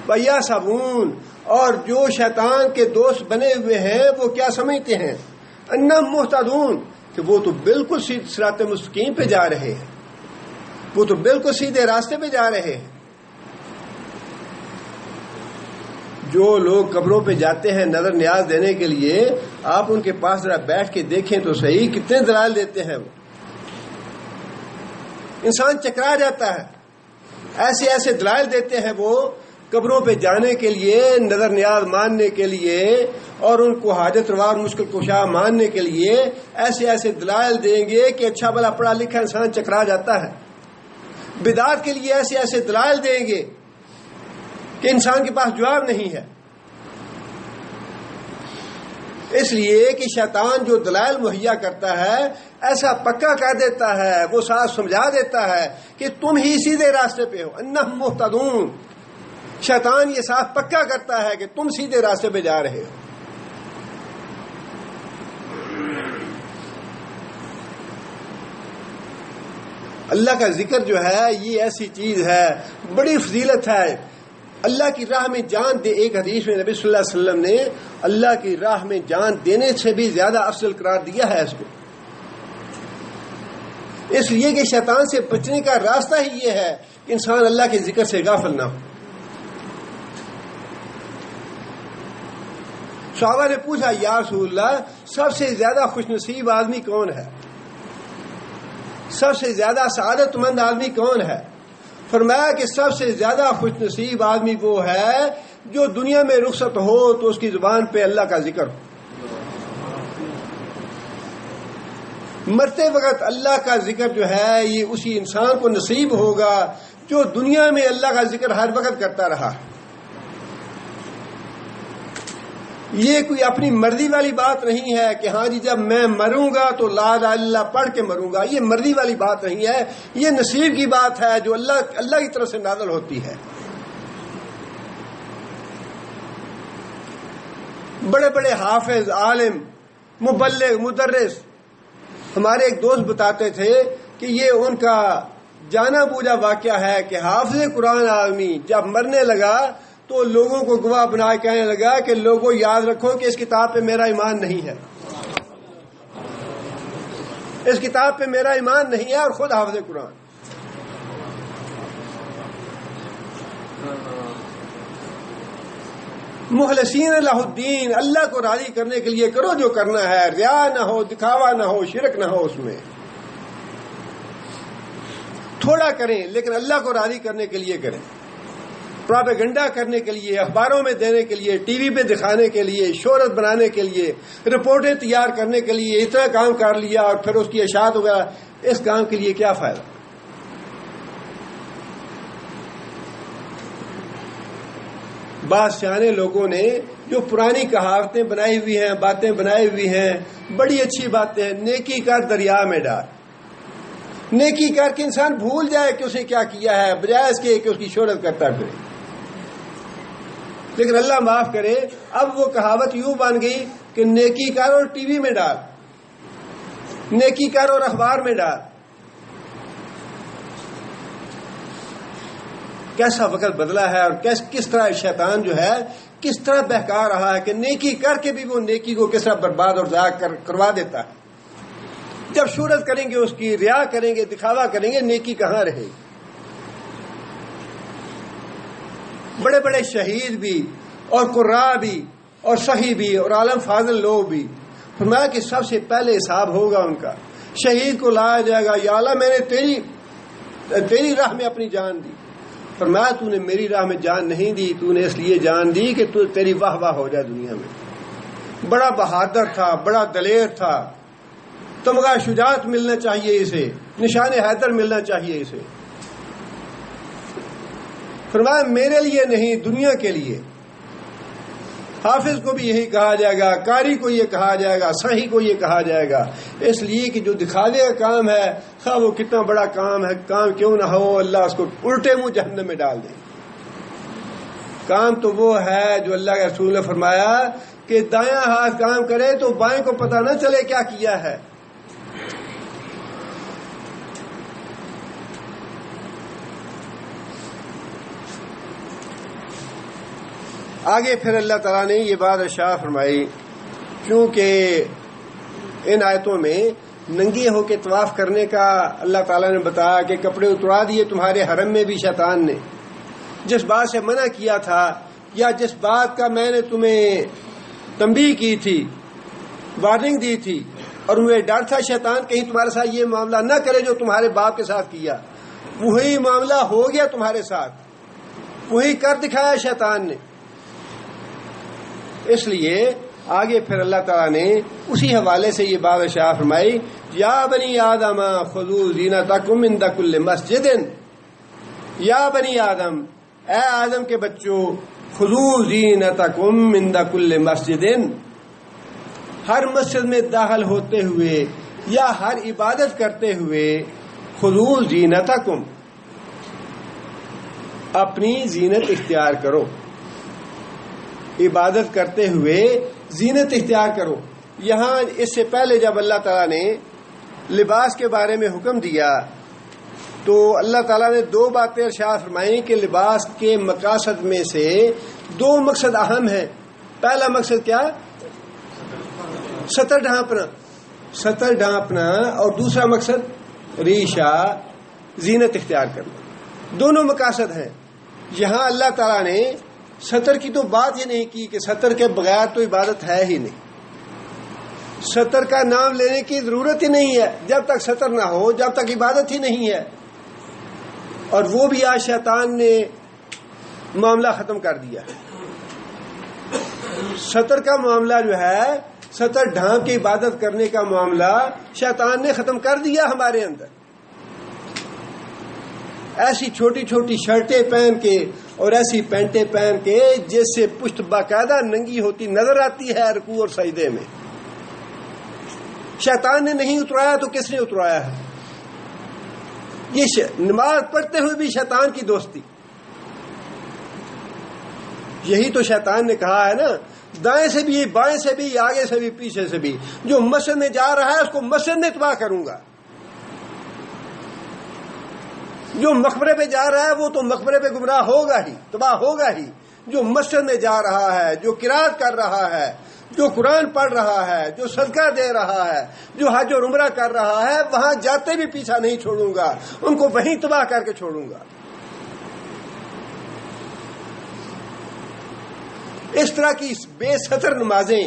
وَيَحْسَبُونَ, اور جو شیطان کے دوست بنے ہوئے ہیں وہ کیا سمجھتے ہیں, انہم مہتدون, کہ وہ تو بالکل صراط مستقیم پہ جا رہے ہیں, وہ تو بالکل سیدھے راستے پہ جا رہے ہیں. جو لوگ قبروں پہ جاتے ہیں نظر نیاز دینے کے لیے, آپ ان کے پاس ذرا بیٹھ کے دیکھیں تو صحیح کتنے دلائل دیتے ہیں. وہ انسان چکرا جاتا ہے, ایسے ایسے دلائل دیتے ہیں وہ قبروں پہ جانے کے لیے, نظر نیاز ماننے کے لیے, اور ان کو حاجت روا اور مشکل کشا ماننے کے لیے ایسے ایسے دلائل دیں گے کہ اچھا بھلا پڑھا لکھا انسان چکرا جاتا ہے. بدعات کے لیے ایسے ایسے دلائل دیں گے کہ انسان کے پاس جواب نہیں ہے. اس لیے کہ شیطان جو دلائل مہیا کرتا ہے ایسا پکا کر دیتا ہے, وہ ساتھ سمجھا دیتا ہے کہ تم ہی سیدھے راستے پہ ہو, انہم مہتدون. شیطان یہ ساتھ پکا کرتا ہے کہ تم سیدھے راستے پہ جا رہے ہو. اللہ کا ذکر جو ہے یہ ایسی چیز ہے, بڑی فضیلت ہے. اللہ کی راہ میں جان دے, ایک حدیث میں نبی صلی اللہ علیہ وسلم نے اللہ کی راہ میں جان دینے سے بھی زیادہ افضل قرار دیا ہے اس کو. اس لیے کہ شیطان سے بچنے کا راستہ ہی یہ ہے کہ انسان اللہ کے ذکر سے غافل نہ ہو. صحابہ نے پوچھا, یا رسول اللہ, سب سے زیادہ خوش نصیب آدمی کون ہے, سب سے زیادہ سعادت مند آدمی کون ہے؟ فرمایا کہ سب سے زیادہ خوش نصیب آدمی وہ ہے جو دنیا میں رخصت ہو تو اس کی زبان پہ اللہ کا ذکر ہو. مرتے وقت اللہ کا ذکر جو ہے یہ اسی انسان کو نصیب ہوگا جو دنیا میں اللہ کا ذکر ہر وقت کرتا رہا. یہ کوئی اپنی مرضی والی بات نہیں ہے کہ ہاں جی جب میں مروں گا تو لا الہ الا اللہ پڑھ کے مروں گا. یہ مرضی والی بات نہیں ہے, یہ نصیب کی بات ہے جو اللہ کی طرف سے نازل ہوتی ہے. بڑے بڑے حافظ, عالم, مبلغ, مدرس ہمارے ایک دوست بتاتے تھے کہ یہ ان کا جانا بوجھا واقعہ ہے کہ حافظ قرآن آدمی جب مرنے لگا تو لوگوں کو گواہ بنا کے کہنے لگا کہ لوگوں یاد رکھو کہ اس کتاب پہ میرا ایمان نہیں ہے, اس کتاب پہ میرا ایمان نہیں ہے, اور خود حافظ قرآن. مخلصین لہ الدین, اللہ کو راضی کرنے کے لیے کرو جو کرنا ہے, ریا نہ ہو, دکھاوا نہ ہو, شرک نہ ہو, اس میں تھوڑا کریں لیکن اللہ کو راضی کرنے کے لیے کریں. پروپیگنڈا کرنے کے لیے, اخباروں میں دینے کے لیے, ٹی وی پہ دکھانے کے لیے, شہرت بنانے کے لیے, رپورٹیں تیار کرنے کے لیے اتنا کام کر لیا اور پھر اس کی اشاعت وغیرہ, اس کام کے لیے کیا فائدہ؟ بعض سیانے لوگوں نے جو پرانی کہاوتیں بنائی ہوئی ہیں, باتیں بنائی ہوئی ہیں, بڑی اچھی باتیں, نیکی کر دریا میں ڈال. نیکی کر کے انسان بھول جائے کہ اسے کیا کیا ہے, بجائے اس کے کہ اس کی شہرت کرتا پھرے. لیکن اللہ معاف کرے, اب وہ کہاوت یوں بن گئی کہ نیکی کر اور ٹی وی میں ڈال, نیکی کر اور اخبار میں ڈال. کیسا وقت بدلا ہے اور کس طرح شیطان جو ہے کس طرح بہکا رہا ہے کہ نیکی کر کے بھی وہ نیکی کو کس طرح برباد اور ضائع کروا دیتا ہے. جب شہرت کریں گے اس کی، ریا کریں گے، دکھاوا کریں گے، نیکی کہاں رہے گی؟ بڑے بڑے شہید بھی اور قراء بھی اور صحیح بھی اور عالم فاضل لوگ بھی، فرمایا کہ سب سے پہلے حساب ہوگا ان کا. شہید کو لایا جائے گا، یا اللہ میں نے تیری راہ میں اپنی جان دی. فرمایا تو نے میری راہ میں جان نہیں دی، تو نے اس لیے جان دی کہ تیری واہ واہ ہو جائے دنیا میں. بڑا بہادر تھا، بڑا دلیر تھا، تمغہ شجاعت ملنا چاہیے اسے، نشان حیدر ملنا چاہیے اسے. فرمایا میرے لیے نہیں، دنیا کے لیے. حافظ کو بھی یہی کہا جائے گا، قاری کو یہ کہا جائے گا، صحیح کو یہ کہا جائے گا، اس لیے کہ جو دکھاوے کا کام ہے، خواہ وہ کتنا بڑا کام ہے، کام کیوں نہ ہو، اللہ اس کو الٹے منہ جہنم میں ڈال دے. کام تو وہ ہے جو اللہ کے رسول نے فرمایا کہ دایاں ہاتھ کام کرے تو بائیں کو پتہ نہ چلے کیا کیا ہے. آگے پھر اللہ تعالیٰ نے یہ بات ارشاد فرمائی، کیونکہ ان آیتوں میں ننگے ہو کے طواف کرنے کا اللہ تعالیٰ نے بتایا کہ کپڑے اترا دیے تمہارے حرم میں بھی شیطان نے. جس بات سے منع کیا تھا یا جس بات کا میں نے تمہیں تنبیہ کی تھی، وارننگ دی تھی، اور مجھے ڈر تھا شیطان کہیں تمہارے ساتھ یہ معاملہ نہ کرے جو تمہارے باپ کے ساتھ کیا، وہی معاملہ ہو گیا تمہارے ساتھ، وہی کر دکھایا شیطان نے. اس لیے آگے پھر اللہ تعالیٰ نے اسی حوالے سے یہ بات ارشاد فرمائی، یا بنی آدم خذوا زینتکم عند کل مسجد. یا بنی آدم، اے آدم کے بچوں، خذوا زینتکم عند کل مسجد، ہر مسجد میں داخل ہوتے ہوئے یا ہر عبادت کرتے ہوئے، خذوا زینتکم، اپنی زینت اختیار کرو. عبادت کرتے ہوئے زینت اختیار کرو. یہاں اس سے پہلے جب اللہ تعالیٰ نے لباس کے بارے میں حکم دیا تو اللہ تعالیٰ نے دو باتیں ارشاد فرمائیں کہ لباس کے مقاصد میں سے دو مقصد اہم ہیں. پہلا مقصد کیا؟ ستر ڈھانپنا، اور دوسرا مقصد ریشہ، زینت اختیار کرنا. دونوں مقاصد ہیں. یہاں اللہ تعالیٰ نے ستر کی تو بات ہی نہیں کی کہ ستر کے بغیر تو عبادت ہے ہی نہیں. ستر کا نام لینے کی ضرورت ہی نہیں ہے. جب تک ستر نہ ہو جب تک عبادت ہی نہیں ہے. اور وہ بھی آج شیطان نے معاملہ ختم کر دیا. ستر کا معاملہ جو ہے، ستر ڈھانپ کے عبادت کرنے کا معاملہ شیطان نے ختم کر دیا ہمارے اندر. ایسی چھوٹی چھوٹی شرٹیں پہن کے اور ایسی پینٹیں پہن کے جس سے پشت باقاعدہ ننگی ہوتی نظر آتی ہے رکوع اور سجدے میں. شیطان نے نہیں اترایا تو کس نے اترایا ہے؟ یہ نماز پڑھتے ہوئے بھی شیطان کی دوستی. یہی تو شیطان نے کہا ہے نا، دائیں سے بھی، بائیں سے بھی، آگے سے بھی، پیچھے سے بھی، جو مسجد میں جا رہا ہے اس کو مسجد میں تباہ کروں گا. جو مقبرے پہ جا رہا ہے وہ تو مقبرے پہ گمراہ ہوگا ہی، تباہ ہوگا ہی. جو مسجد میں جا رہا ہے، جو قرات کر رہا ہے، جو قرآن پڑھ رہا ہے، جو صدقہ دے رہا ہے، جو حج اور عمرہ کر رہا ہے، وہاں جاتے بھی پیچھا نہیں چھوڑوں گا، ان کو وہیں تباہ کر کے چھوڑوں گا. اس طرح کی بے ستر نمازیں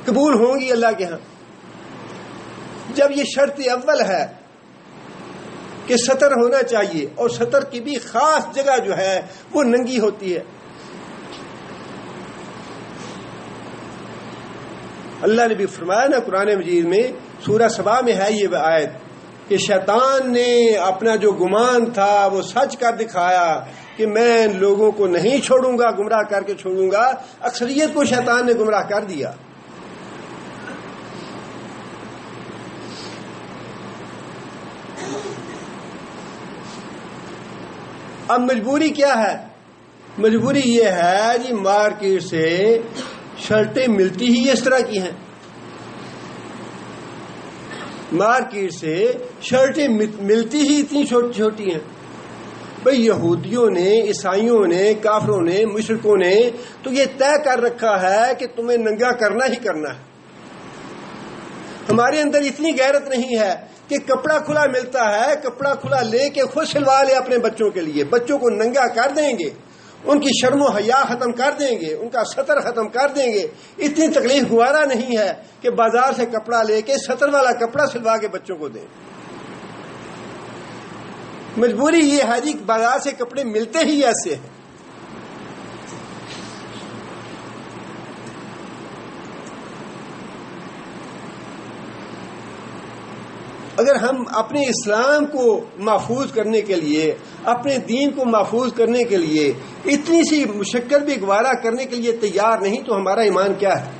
قبول ہوں گی اللہ کے ہاں جب یہ شرط اول ہے کہ ستر ہونا چاہیے، اور ستر کی بھی خاص جگہ جو ہے وہ ننگی ہوتی ہے. اللہ نے بھی فرمایا نا قرآن مجید میں، سورہ سبا میں ہے یہ آیت کہ شیطان نے اپنا جو گمان تھا وہ سچ کر دکھایا کہ میں لوگوں کو نہیں چھوڑوں گا، گمراہ کر کے چھوڑوں گا. اکثریت کو شیطان نے گمراہ کر دیا. اب مجبوری کیا ہے؟ مجبوری یہ ہے جی مارکیٹ سے شرٹیں ملتی ہی اس طرح کی ہیں. مارکیٹ سے شرٹیں ملتی ہی اتنی چھوٹی چھوٹی ہیں. بھئی یہودیوں نے، عیسائیوں نے، کافروں نے، مشرکوں نے تو یہ طے کر رکھا ہے کہ تمہیں ننگا کرنا ہی کرنا ہے. ہمارے اندر اتنی غیرت نہیں ہے کہ کپڑا کھلا ملتا ہے، کپڑا کھلا لے کے خود سلوا لے اپنے بچوں کے لیے، بچوں کو ننگا کر دیں گے، ان کی شرم و حیا ختم کر دیں گے، ان کا ستر ختم کر دیں گے. اتنی تکلیف گوارا نہیں ہے کہ بازار سے کپڑا لے کے ستر والا کپڑا سلوا کے بچوں کو دیں. مجبوری یہ ہے جی، بازار سے کپڑے ملتے ہی ایسے ہیں. اگر ہم اپنے اسلام کو محفوظ کرنے کے لیے، اپنے دین کو محفوظ کرنے کے لیے اتنی سی مشقت بھی گوارا کرنے کے لیے تیار نہیں تو ہمارا ایمان کیا ہے؟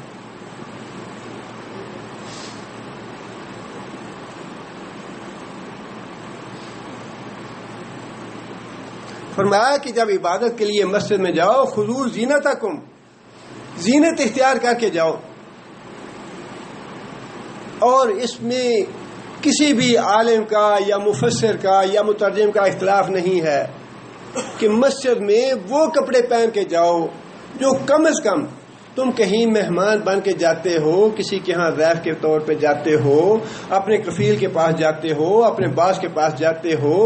فرمایا کہ جب عبادت کے لیے مسجد میں جاؤ، خذوا زینتکم، زینت اختیار کر کے جاؤ. اور اس میں کسی بھی عالم کا یا مفسر کا یا مترجم کا اختلاف نہیں ہے کہ مسجد میں وہ کپڑے پہن کے جاؤ جو کم از کم تم کہیں مہمان بن کے جاتے ہو، کسی کے ہاں ضیف کے طور پہ جاتے ہو، اپنے کفیل کے پاس جاتے ہو، اپنے باس کے پاس جاتے ہو،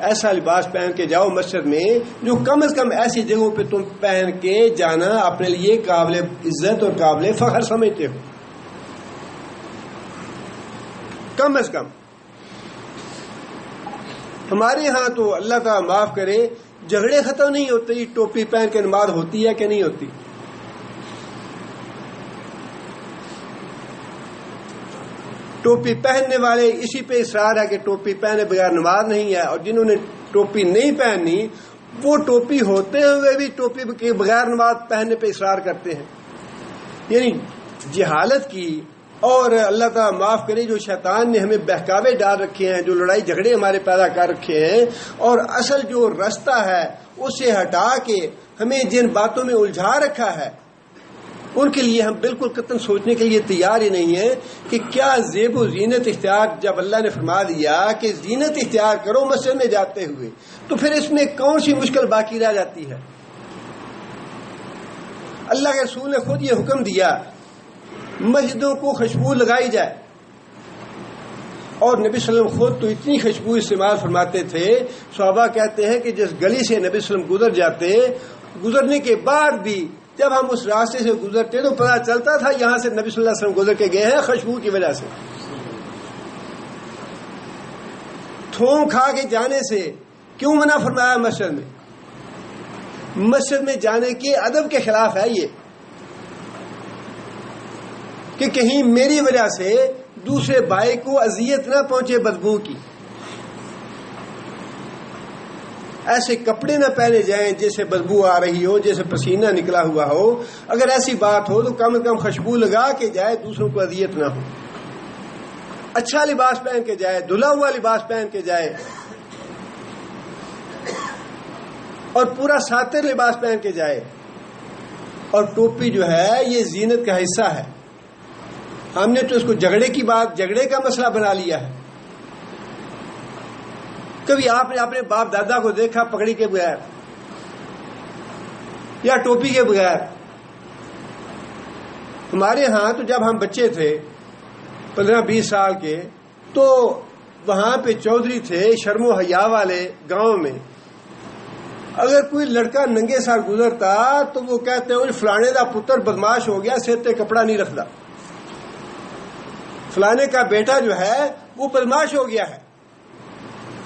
ایسا لباس پہن کے جاؤ مسجد میں جو کم از کم ایسی جگہوں پہ تم پہن کے جانا اپنے لیے قابل عزت اور قابل فخر سمجھتے ہو. کم از کم. ہمارے ہاں تو اللہ تعالیٰ معاف کرے جھگڑے ختم نہیں ہوتے. ٹوپی پہن کے نماز ہوتی ہے کہ نہیں ہوتی؟ ٹوپی پہننے والے اسی پہ اصرار ہے کہ ٹوپی پہنے بغیر نماز نہیں ہے، اور جنہوں نے ٹوپی نہیں پہنی وہ ٹوپی ہوتے ہوئے بھی ٹوپی کے بغیر نماز پہننے پہ اصرار کرتے ہیں. یعنی جہالت کی، اور اللہ تعالیٰ معاف کرے جو شیطان نے ہمیں بہکاوے ڈال رکھے ہیں، جو لڑائی جھگڑے ہمارے پیدا کر رکھے ہیں، اور اصل جو رستہ ہے اسے ہٹا کے ہمیں جن باتوں میں الجھا رکھا ہے، ان کے لیے ہم بالکل قطعاً سوچنے کے لیے تیار ہی نہیں ہیں کہ کیا زیب و زینت اختیار. جب اللہ نے فرما دیا کہ زینت اختیار کرو مسجد میں جاتے ہوئے، تو پھر اس میں کون سی مشکل باقی رہ جاتی ہے؟ اللہ کے رسول نے خود یہ حکم دیا مسجدوں کو خوشبو لگائی جائے، اور نبی صلی اللہ علیہ وسلم خود تو اتنی خوشبو استعمال فرماتے تھے، صحابہ کہتے ہیں کہ جس گلی سے نبی صلی اللہ علیہ وسلم گزر جاتے، گزرنے کے بعد بھی جب ہم اس راستے سے گزرتے تو پتہ چلتا تھا یہاں سے نبی صلی اللہ علیہ وسلم گزر کے گئے ہیں خوشبو کی وجہ سے. تھوم کھا کے جانے سے کیوں منع فرمایا مسجد میں؟ مسجد میں جانے کے ادب کے خلاف ہے یہ کہ کہیں میری وجہ سے دوسرے بھائی کو اذیت نہ پہنچے بدبو کی. ایسے کپڑے نہ پہنے جائیں جیسے بدبو آ رہی ہو، جیسے پسینہ نکلا ہوا ہو. اگر ایسی بات ہو تو کم از کم خوشبو لگا کے جائے، دوسروں کو اذیت نہ ہو. اچھا لباس پہن کے جائے، دھلا ہوا لباس پہن کے جائے، اور پورا ساتر لباس پہن کے جائے. اور ٹوپی جو ہے یہ زینت کا حصہ ہے. ہم نے تو اس کو جھگڑے کا مسئلہ بنا لیا ہے. کبھی آپ نے اپنے باپ دادا کو دیکھا پگڑی کے بغیر یا ٹوپی کے بغیر؟ ہمارے ہاں تو جب ہم بچے تھے 15-20 سال کے، تو وہاں پہ چودھری تھے شرم و حیا والے گاؤں میں. اگر کوئی لڑکا ننگے سر گزرتا تو وہ کہتے ہیں فلانے دا پتر بدماش ہو گیا، سر تے کپڑا نہیں رکھتا، فلانے کا بیٹا جو ہے وہ بدماش ہو گیا ہے،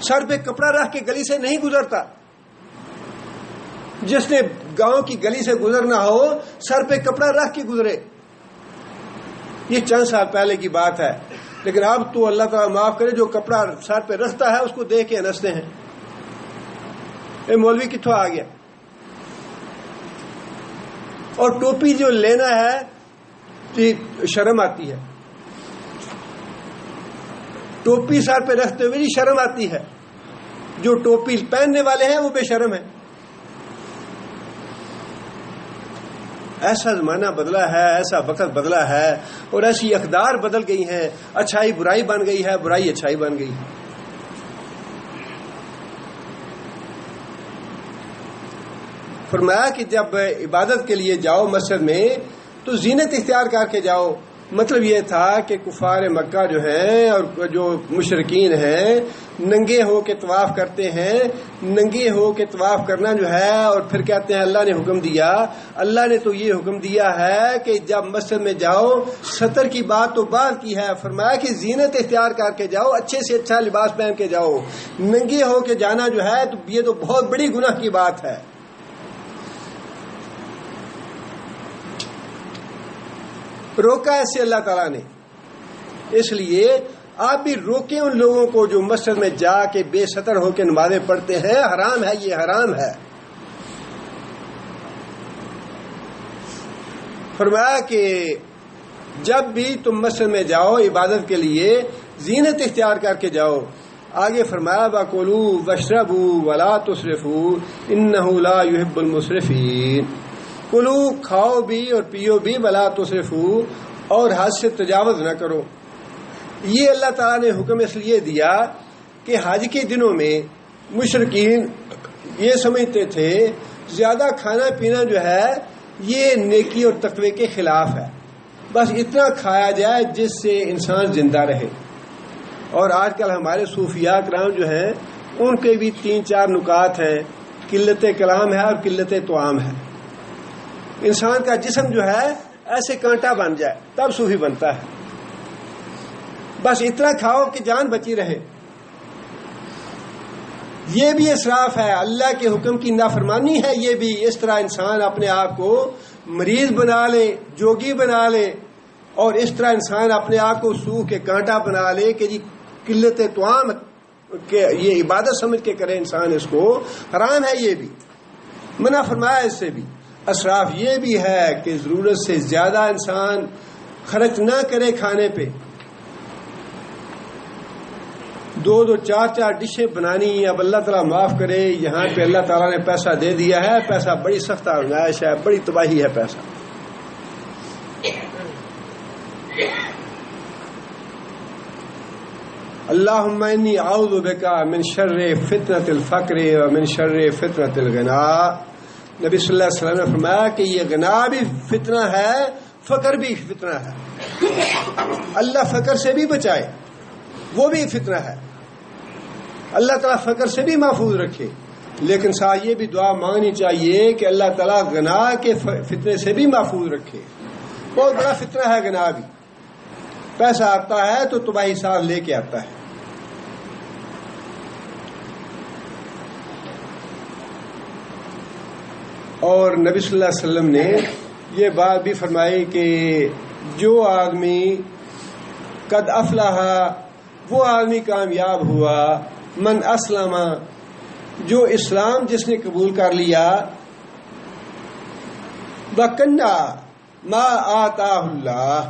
سر پہ کپڑا رکھ کے گلی سے نہیں گزرتا. جس نے گاؤں کی گلی سے گزرنا ہو سر پہ کپڑا رکھ کے گزرے. یہ چند سال پہلے کی بات ہے، لیکن اب تو اللہ تعالیٰ معاف کرے جو کپڑا سر پہ رکھتا ہے اس کو دیکھ کے ہنستے ہیں، اے مولوی کتوں آ گیا. اور ٹوپی جو لینا ہے تو شرم آتی ہے، ٹوپی سر پہ رکھتے ہوئے شرم آتی ہے. جو ٹوپی پہننے والے ہیں وہ بے شرم ہیں. ایسا زمانہ بدلا ہے، ایسا وقت بدلا ہے، اور ایسی اقدار بدل گئی ہیں. اچھائی برائی بن گئی ہے، برائی اچھائی بن گئی ہے. فرمایا کہ جب عبادت کے لیے جاؤ مسجد میں تو زینت اختیار کر کے جاؤ. مطلب یہ تھا کہ کفار مکہ جو ہیں اور جو مشرکین ہیں ننگے ہو کے طواف کرتے ہیں. ننگے ہو کے طواف کرنا جو ہے اور پھر کہتے ہیں اللہ نے حکم دیا. اللہ نے تو یہ حکم دیا ہے کہ جب مسجد میں جاؤ ستر کی بات تو بعد کی ہے. فرمایا کہ زینت اختیار کر کے جاؤ, اچھے سے اچھا لباس پہن کے جاؤ. ننگے ہو کے جانا جو ہے تو یہ تو بہت بڑی گناہ کی بات ہے. روکا ایسے اللہ تعالیٰ نے, اس لیے آپ بھی روکیں ان لوگوں کو جو مسجد میں جا کے بے ستر ہو کے نمازیں پڑھتے ہیں. حرام ہے, یہ حرام ہے. فرمایا کہ جب بھی تم مسجد میں جاؤ عبادت کے لیے زینت اختیار کر کے جاؤ. آگے فرمایا وَكُلُوا وَاشْرَبُوا وَلَا تُسْرِفُوا إِنَّهُ لَا يُحِبُّ الْمُسْرِفِينَ. کلو کھاؤ بھی اور پیو بھی ولا تسرفو, اور حد سے تجاوز نہ کرو. یہ اللہ تعالیٰ نے حکم اس لیے دیا کہ حج کے دنوں میں مشرکین یہ سمجھتے تھے زیادہ کھانا پینا جو ہے یہ نیکی اور تقوی کے خلاف ہے. بس اتنا کھایا جائے جس سے انسان زندہ رہے. اور آج کل ہمارے صوفیاء کرام جو ہیں ان کے بھی 3-4 نکات ہیں. قلت کلام ہے اور قلت طعام ہے. انسان کا جسم جو ہے ایسے کانٹا بن جائے تب صوفی بنتا ہے. بس اتنا کھاؤ کہ جان بچی رہے. یہ بھی اسراف ہے, اللہ کے حکم کی نافرمانی ہے. یہ بھی اس طرح انسان اپنے آپ کو مریض بنا لے, جوگی بنا لے, اور اس طرح انسان اپنے آپ کو سوکھ کے کانٹا بنا لے کہ جی قلت طعام کہ یہ عبادت سمجھ کے کرے انسان. اس کو حرام ہے. یہ بھی منع فرمایا. اس سے بھی اسراف یہ بھی ہے کہ ضرورت سے زیادہ انسان خرچ نہ کرے کھانے پہ. 2-2, 4-4 ڈشیں بنانی. اب اللہ تعالیٰ معاف کرے, یہاں پہ اللہ تعالیٰ نے پیسہ دے دیا ہے. پیسہ بڑی سخت آزمائش ہے, بڑی تباہی ہے پیسہ. اللہم انی اعوذ بک من شر فتنۃ الفقر ومن شر فتنۃ الغنا. نبی صلی اللہ علیہ وسلم نے فرمایا کہ یہ غنا بھی فتنہ ہے, فقر بھی فتنہ ہے. اللہ فقر سے بھی بچائے, وہ بھی فتنہ ہے. اللہ تعالیٰ فقر سے بھی محفوظ رکھے. لیکن ساتھ یہ بھی دعا مانگنی چاہیے کہ اللہ تعالیٰ غنا کے فتنے سے بھی محفوظ رکھے. بہت بڑا فتنہ ہے غنا بھی. پیسہ آتا ہے تو تباہی ساتھ لے کے آتا ہے. اور نبی صلی اللہ علیہ وسلم نے یہ بات بھی فرمائی کہ جو آدمی قد افلح, وہ آدمی کامیاب ہوا, من اسلم, جو اسلام جس نے قبول کر لیا, وَقَنَّا مَا آتَاهُ اللَّهُ,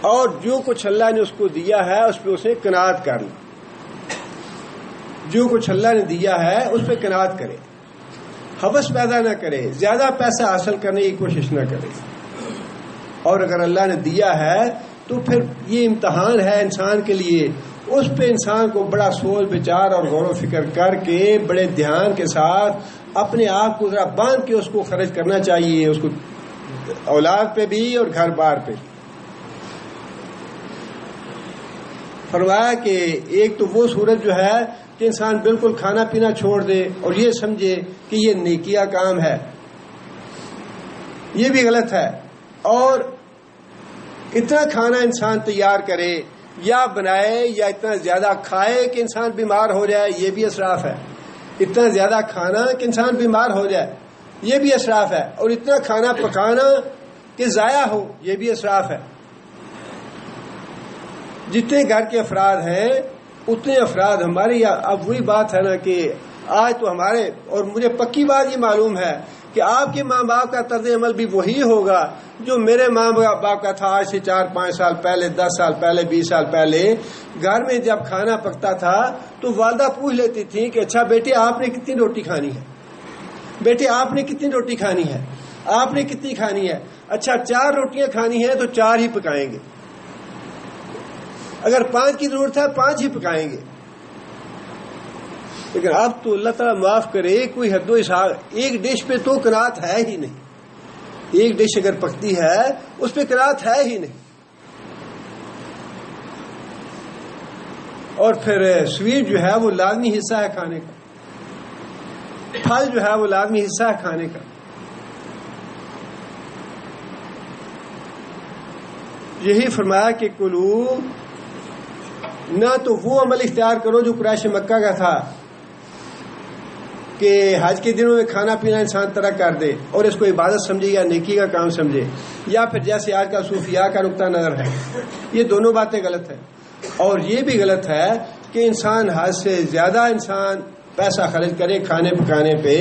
اور جو کچھ اللہ نے اس کو دیا ہے اس پہ اسے قناعت کر لی. جو کچھ اللہ نے دیا ہے اس پہ قناعت کرے, ہوس پیدا نہ کرے, زیادہ پیسہ حاصل کرنے کی کوشش نہ کرے. اور اگر اللہ نے دیا ہے تو پھر یہ امتحان ہے انسان کے لیے. اس پہ انسان کو بڑا سوچ بچار اور غور و فکر کر کے بڑے دھیان کے ساتھ اپنے آپ کو ذرا باندھ کے اس کو خرچ کرنا چاہیے, اس کو اولاد پہ بھی اور گھر بار پہ بھی. فرمایا کہ ایک تو وہ صورت جو ہے کہ انسان بالکل کھانا پینا چھوڑ دے اور یہ سمجھے کہ یہ نیکیہ کام ہے, یہ بھی غلط ہے. اور اتنا کھانا انسان تیار کرے یا بنائے یا اتنا زیادہ کھائے کہ انسان بیمار ہو جائے, یہ بھی اسراف ہے. اتنا زیادہ کھانا کہ انسان بیمار ہو جائے, یہ بھی اسراف ہے. اور اتنا کھانا پکانا کہ ضائع ہو, یہ بھی اسراف ہے. جتنے گھر کے افراد ہیں اتنے افراد ہمارے. اب وہی بات ہے نا کہ آج تو ہمارے, اور مجھے پکی بات یہ معلوم ہے کہ آپ کے ماں باپ کا طرز عمل بھی وہی ہوگا جو میرے ماں باپ کا تھا آج سے 4-5 سال پہلے, 10 سال پہلے, 20 سال پہلے. گھر میں جب کھانا پکتا تھا تو والدہ پوچھ لیتی تھی کہ اچھا بیٹے آپ نے کتنی روٹی کھانی ہے, بیٹے آپ نے کتنی روٹی کھانی ہے, آپ نے کتنی کھانی ہے. اچھا 4 روٹیاں کھانی ہیں تو 4 ہی پکائیں گے, اگر 5 کی ضرورت ہے 5 ہی پکائیں گے. لیکن اب تو اللہ تعالیٰ معاف کرے کوئی حد و حساب، ایک ڈش پہ تو قناعت ہے ہی نہیں. ایک ڈش اگر پکتی ہے اس پہ قناعت ہے ہی نہیں. اور پھر سویٹ جو ہے وہ لازمی حصہ ہے کھانے کا، پھل جو ہے وہ لازمی حصہ ہے کھانے کا. یہی فرمایا کہ کلو، نہ تو وہ عمل اختیار کرو جو قریش مکہ کا تھا کہ حج کے دنوں میں کھانا پینا انسان ترک کر دے اور اس کو عبادت سمجھے یا نیکی کا کام سمجھے، یا پھر جیسے آج کا صوفیاء کا نقطہ نظر ہے. یہ دونوں باتیں غلط ہیں. اور یہ بھی غلط ہے کہ انسان حد سے زیادہ انسان پیسہ خرچ کرے کھانے پکانے پہ،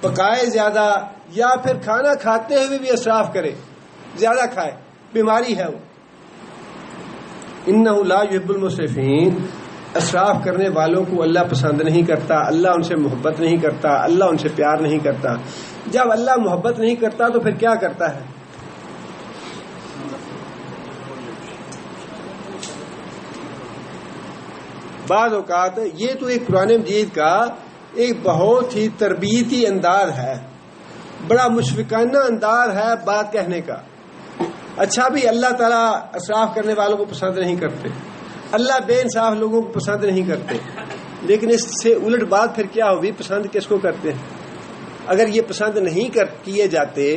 پکائے زیادہ، یا پھر کھانا کھاتے ہوئے بھی اسراف کرے، زیادہ کھائے. بیماری ہے وہ. انہ لا یحب المسرفین، اسراف کرنے والوں کو اللہ پسند نہیں کرتا، اللہ ان سے محبت نہیں کرتا، اللہ ان سے پیار نہیں کرتا. جب اللہ محبت نہیں کرتا تو پھر کیا کرتا ہے؟ بعض اوقات یہ تو ایک قرآن مجید کا ایک بہت ہی تربیتی انداز ہے، بڑا مشفقانہ انداز ہے بات کہنے کا. اچھا بھی اللہ تعالیٰ اسراف کرنے والوں کو پسند نہیں کرتے، اللہ بے انصاف لوگوں کو پسند نہیں کرتے، لیکن اس سے الٹ بات پھر کیا ہوگی؟ پسند کس کو کرتے ہیں؟ اگر یہ پسند نہیں کیے جاتے،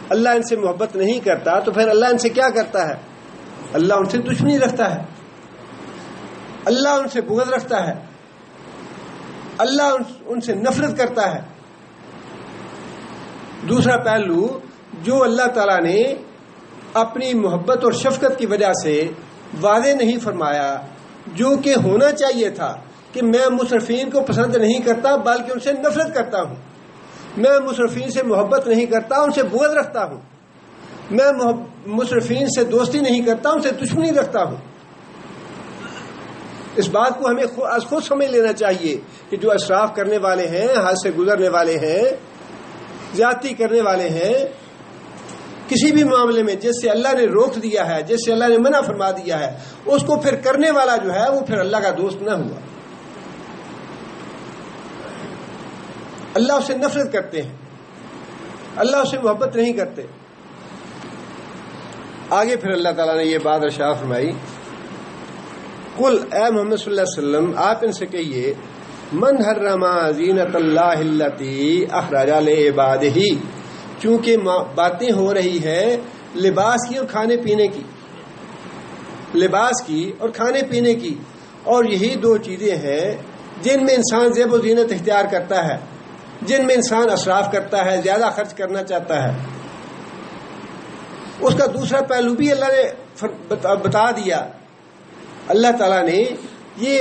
اللہ ان سے محبت نہیں کرتا، تو پھر اللہ ان سے کیا کرتا ہے؟ اللہ ان سے دشمنی رکھتا ہے، اللہ ان سے بغض رکھتا ہے، اللہ ان سے نفرت کرتا ہے. دوسرا پہلو جو اللہ تعالیٰ نے اپنی محبت اور شفقت کی وجہ سے واضح نہیں فرمایا، جو کہ ہونا چاہیے تھا کہ میں مسرفین کو پسند نہیں کرتا بلکہ ان سے نفرت کرتا ہوں، میں مسرفین سے محبت نہیں کرتا ان سے بغض رکھتا ہوں، میں مسرفین سے دوستی نہیں کرتا ان سے دشمنی رکھتا ہوں. اس بات کو ہمیں از خود سمجھ لینا چاہیے کہ جو اسراف کرنے والے ہیں، حد سے گزرنے والے ہیں، زیادتی کرنے والے ہیں، کسی بھی معاملے میں جس سے اللہ نے روک دیا ہے، جس سے اللہ نے منع فرما دیا ہے، اس کو پھر کرنے والا جو ہے وہ پھر اللہ کا دوست نہ ہوا. اللہ اسے نفرت کرتے ہیں، اللہ اسے محبت نہیں کرتے. آگے پھر اللہ تعالیٰ نے یہ بات ارشاد فرمائی، قل اے محمد صلی اللہ علیہ وسلم آپ ان سے کہیے، من حرم زینت اللہ التی اخرج لعبادہ، چونکہ باتیں ہو رہی ہے لباس کی اور کھانے پینے کی، لباس کی اور کھانے پینے کی، اور یہی دو چیزیں ہیں جن میں انسان زیب و زینت اختیار کرتا ہے، جن میں انسان اسراف کرتا ہے، زیادہ خرچ کرنا چاہتا ہے. اس کا دوسرا پہلو بھی اللہ نے بتا دیا. اللہ تعالیٰ نے یہ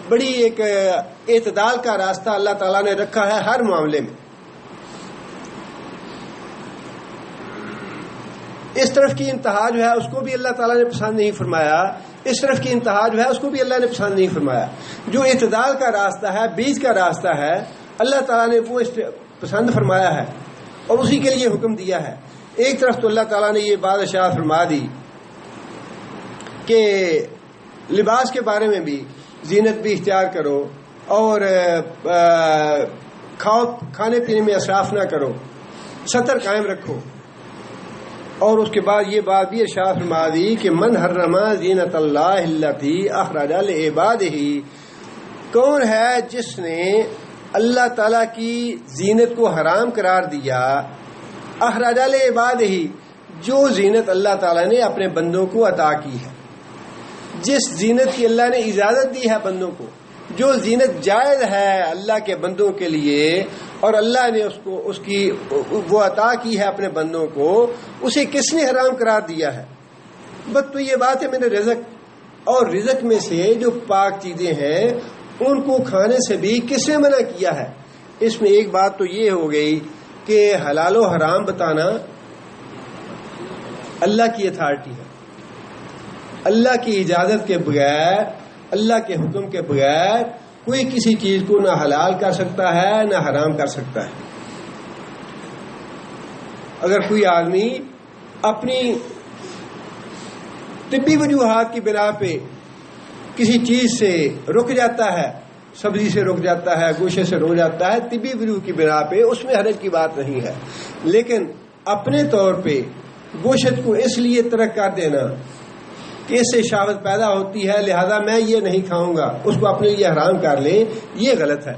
بڑی ایک اعتدال کا راستہ اللہ تعالیٰ نے رکھا ہے ہر معاملے میں. اس طرف کی انتہا جو ہے اس کو بھی اللہ تعالیٰ نے پسند نہیں فرمایا، اس طرف کی انتہا جو ہے اس کو بھی اللہ نے پسند نہیں فرمایا. جو اعتدال کا راستہ ہے، بیچ کا راستہ ہے، اللہ تعالیٰ نے وہ پسند فرمایا ہے اور اسی کے لیے حکم دیا ہے. ایک طرف تو اللہ تعالیٰ نے یہ بات ارشاد فرما دی کہ لباس کے بارے میں بھی زینت بھی اختیار کرو اور کھانے پینے میں اسراف نہ کرو، ستر قائم رکھو. اور اس کے بعد یہ بات بھی ارشاد فرما دی کہ من حرم زینت اللہ التی اخرج لعبادہ، کون ہے جس نے اللہ تعالیٰ کی زینت کو حرام قرار دیا، اخرج لعبادہ، جو زینت اللہ تعالیٰ نے اپنے بندوں کو عطا کی ہے، جس زینت کی اللہ نے اجازت دی ہے بندوں کو، جو زینت جائز ہے اللہ کے بندوں کے لیے اور اللہ نے اس کی وہ عطا کی ہے اپنے بندوں کو، اسے کس نے حرام قرار دیا ہے؟ بس تو یہ بات ہے میں نے رزق اور رزق میں سے جو پاک چیزیں ہیں ان کو کھانے سے بھی کس نے منع کیا ہے؟ اس میں ایک بات تو یہ ہو گئی کہ حلال و حرام بتانا اللہ کی اتھارٹی ہے، اللہ کی اجازت کے بغیر، اللہ کے حکم کے بغیر کوئی کسی چیز کو نہ حلال کر سکتا ہے نہ حرام کر سکتا ہے. اگر کوئی آدمی اپنی طبی وجوہات کی بنا پہ کسی چیز سے رک جاتا ہے سبزی سے رک جاتا ہے، گوشت سے رک جاتا ہے طبی وجوہ کی بنا پہ، اس میں حرج کی بات نہیں ہے. لیکن اپنے طور پہ گوشت کو اس لیے ترک کر دینا کہ اس سے شہوت پیدا ہوتی ہے لہذا میں یہ نہیں کھاؤں گا، اس کو اپنے لیے حرام کر لیں، یہ غلط ہے.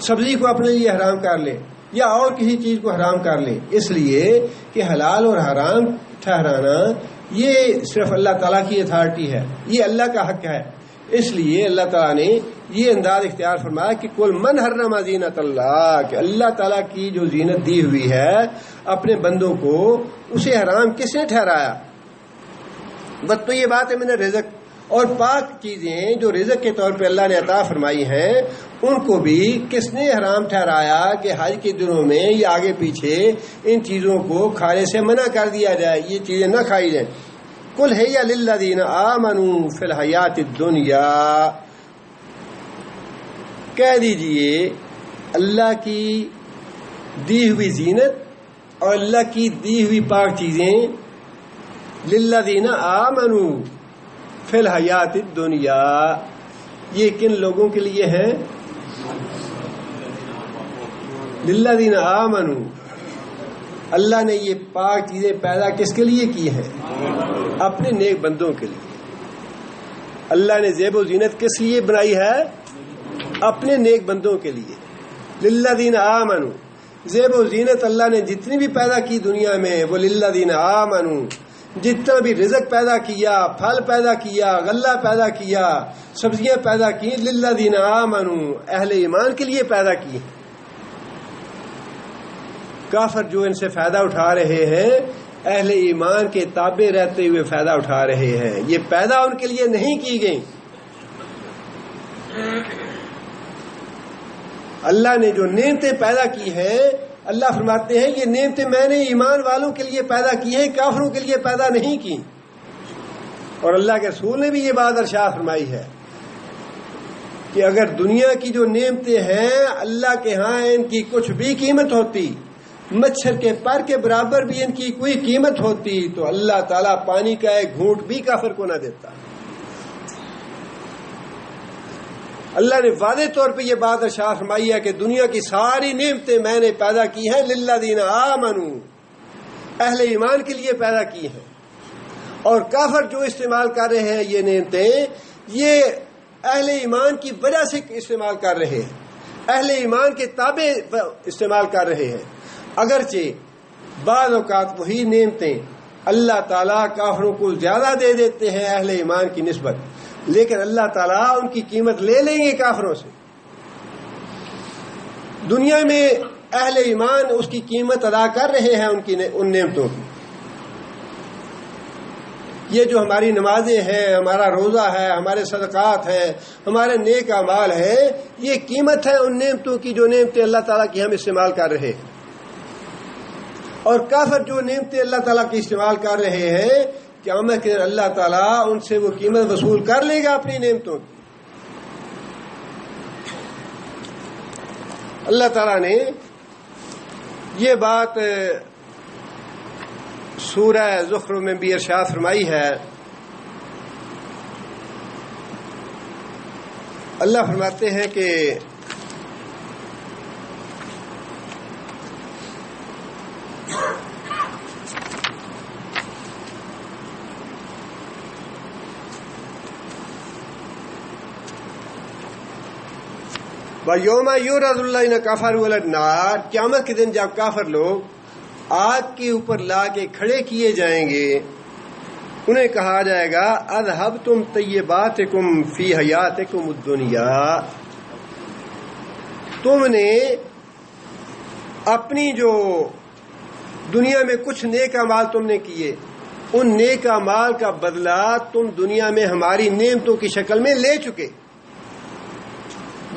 سبزی کو اپنے لیے حرام کر لیں یا اور کسی چیز کو حرام کر لیں، اس لیے کہ حلال اور حرام ٹھہرانا یہ صرف اللہ تعالیٰ کی اتھارٹی ہے، یہ اللہ کا حق ہے. اس لیے اللہ تعالیٰ نے یہ انداز اختیار فرمایا کہ کل من حرم زینت اللہ، کہ اللہ تعالیٰ کی جو زینت دی ہوئی ہے اپنے بندوں کو اسے حرام کس نے ٹھہرایا؟ بس تو یہ بات ہے میں نے رزق اور پاک چیزیں جو رزق کے طور پہ اللہ نے عطا فرمائی ہیں ان کو بھی کس نے حرام ٹھہرایا کہ حج کے دنوں میں یا آگے پیچھے ان چیزوں کو کھانے سے منع کر دیا جائے، یہ چیزیں نہ کھائی جائیں. قل ہی للذین آمنوا فی الحیات الدنیا، کہہ دیجئے اللہ کی دی ہوئی زینت اور اللہ کی دی ہوئی پاک چیزیں للذین آمنوا فی الحیات الدنیا، یہ کن لوگوں کے لیے ہیں؟ للذین آمنوا، اللہ نے یہ پاک چیزیں پیدا کس کے لیے کی ہیں؟ اپنے نیک بندوں کے لیے. اللہ نے زیب و زینت کس لیے بنائی ہے؟ اپنے نیک بندوں کے لیے. للذین آمنوا، زیب و زینت اللہ نے جتنی بھی پیدا کی دنیا میں وہ للذین آمنوا، جتنا بھی رزق پیدا کیا، پھل پیدا کیا، غلہ پیدا کیا، سبزیاں پیدا کی، للذین آمنوا، اہل ایمان کے لیے پیدا کی. کافر جو ان سے فائدہ اٹھا رہے ہیں اہل ایمان کے تابع رہتے ہوئے فائدہ اٹھا رہے ہیں، یہ پیدا ان کے لیے نہیں کی گئی. اللہ نے جو نعمتیں پیدا کی ہیں اللہ فرماتے ہیں یہ نعمتیں میں نے ایمان والوں کے لیے پیدا کی ہیں، کافروں کے لیے پیدا نہیں کی. اور اللہ کے رسول نے بھی یہ بات ارشاد فرمائی ہے کہ اگر دنیا کی جو نعمتیں ہیں اللہ کے ہاں ان کی کچھ بھی قیمت ہوتی، مچھر کے پر کے برابر بھی ان کی کوئی قیمت ہوتی، تو اللہ تعالیٰ پانی کا ایک گھونٹ بھی کافر کو نہ دیتا. اللہ نے واضح طور پہ یہ بات ارشاد فرمائی ہے کہ دنیا کی ساری نعمتیں میں نے پیدا کی ہیں للذین آمنوا، اہل ایمان کے لیے پیدا کی ہیں. اور کافر جو استعمال کر رہے ہیں یہ نعمتیں، یہ اہل ایمان کی وجہ سے استعمال کر رہے ہیں، اہل ایمان کے تابع استعمال کر رہے ہیں. اگرچہ بعض اوقات وہی نعمتیں اللہ تعالیٰ کافروں کو زیادہ دے دیتے ہیں اہل ایمان کی نسبت، لیکن اللہ تعالیٰ ان کی قیمت لے لیں گے کافروں سے. دنیا میں اہل ایمان اس کی قیمت ادا کر رہے ہیں ان نعمتوں کی. یہ جو ہماری نمازیں ہیں، ہمارا روزہ ہے، ہمارے صدقات ہیں، ہمارے نیک اعمال ہیں، یہ قیمت ہے ان نعمتوں کی جو نعمتیں اللہ تعالیٰ کی ہم استعمال کر رہے ہیں. اور کافر جو نعمتیں اللہ تعالیٰ کی استعمال کر رہے ہیں قیامت کے دن اللہ تعالیٰ ان سے وہ قیمت وصول کر لے گا اپنی نعمتوں کی. اللہ تعالیٰ نے یہ بات سورہ زخرف میں بھی ارشاد فرمائی ہے. اللہ فرماتے ہیں کہ وَيَوْمَ يُعْرَضُ الَّذِينَ كَفَرُوا عَلَى النَّارِ، قیامت کے دن جب کافر لوگ آگ کے اوپر لا کے کھڑے کیے جائیں گے انہیں کہا جائے گا اذهبتم طیباتکم فی حیاتکم الدنیا، تم نے اپنی جو دنیا میں کچھ نیک اعمال تم نے کیے ان نیک اعمال کا بدلہ تم دنیا میں ہماری نعمتوں کی شکل میں لے چکے.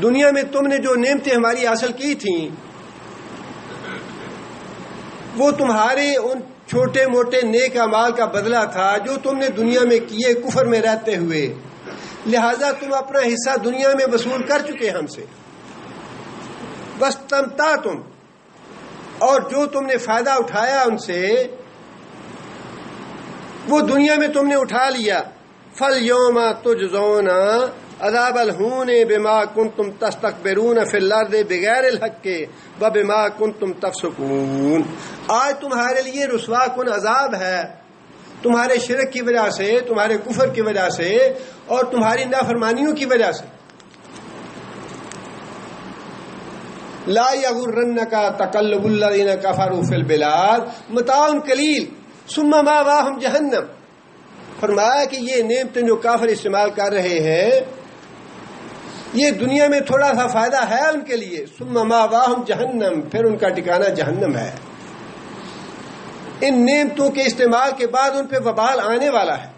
دنیا میں تم نے جو نعمتیں ہماری حاصل کی تھیں وہ تمہارے ان چھوٹے موٹے نیک اعمال کا بدلہ تھا جو تم نے دنیا میں کیے کفر میں رہتے ہوئے، لہذا تم اپنا حصہ دنیا میں وصول کر چکے ہم سے. بس تم اور جو تم نے فائدہ اٹھایا ان سے وہ دنیا میں تم نے اٹھا لیا. فَالْيَوْمَ تُجْزَوْنَ عذاب الہون بما کنتم تستکبرون فی الارض بغیر الحق وبما کنتم تفسقون. آج تمہارے لیے رسوا کن عذاب ہے تمہارے شرک کی وجہ سے، تمہارے کفر کی وجہ سے اور تمہاری نافرمانیوں کی وجہ سے. لا یغرنک تقلب الذین کفروا فی البلاد متاع قلیل ثم مأواہم جہنم. فرمایا کہ یہ نعمتیں جو کافر استعمال کر رہے ہیں یہ دنیا میں تھوڑا سا فائدہ ہے ان کے لیے، ثم مأواہم جہنم، پھر ان کا ٹھکانہ جہنم ہے. ان نعمتوں کے استعمال کے بعد ان پہ وبال آنے والا ہے.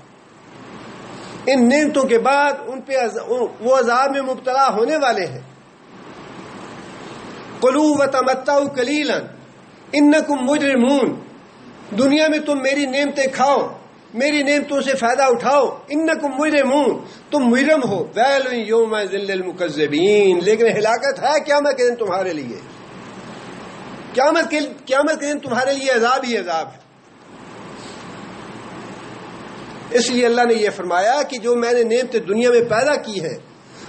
ان نعمتوں کے بعد ان پہ وہ عذاب میں مبتلا ہونے والے ہیں. قُلُوا وَتَمَتَّعُوا قَلِيلًا إِنَّكُمْ مُجْرِمُونَ. دنیا میں تم میری نعمتیں کھاؤ، میری نعمتوں سے فائدہ اٹھاؤ. إِنَّكُمْ مُجْرِمُونَ، تم مجرم ہو. وَيْلٌ يَوْمَئِذٍ لِّلْمُكَذِّبِينَ. لیکن ہلاکت ہے قیامت کے دن تمہارے لیے. قیامت کے دن تمہارے لیے عذاب ہی عذاب ہے. اس لیے اللہ نے یہ فرمایا کہ جو میں نے نعمتیں دنیا میں پیدا کی ہیں،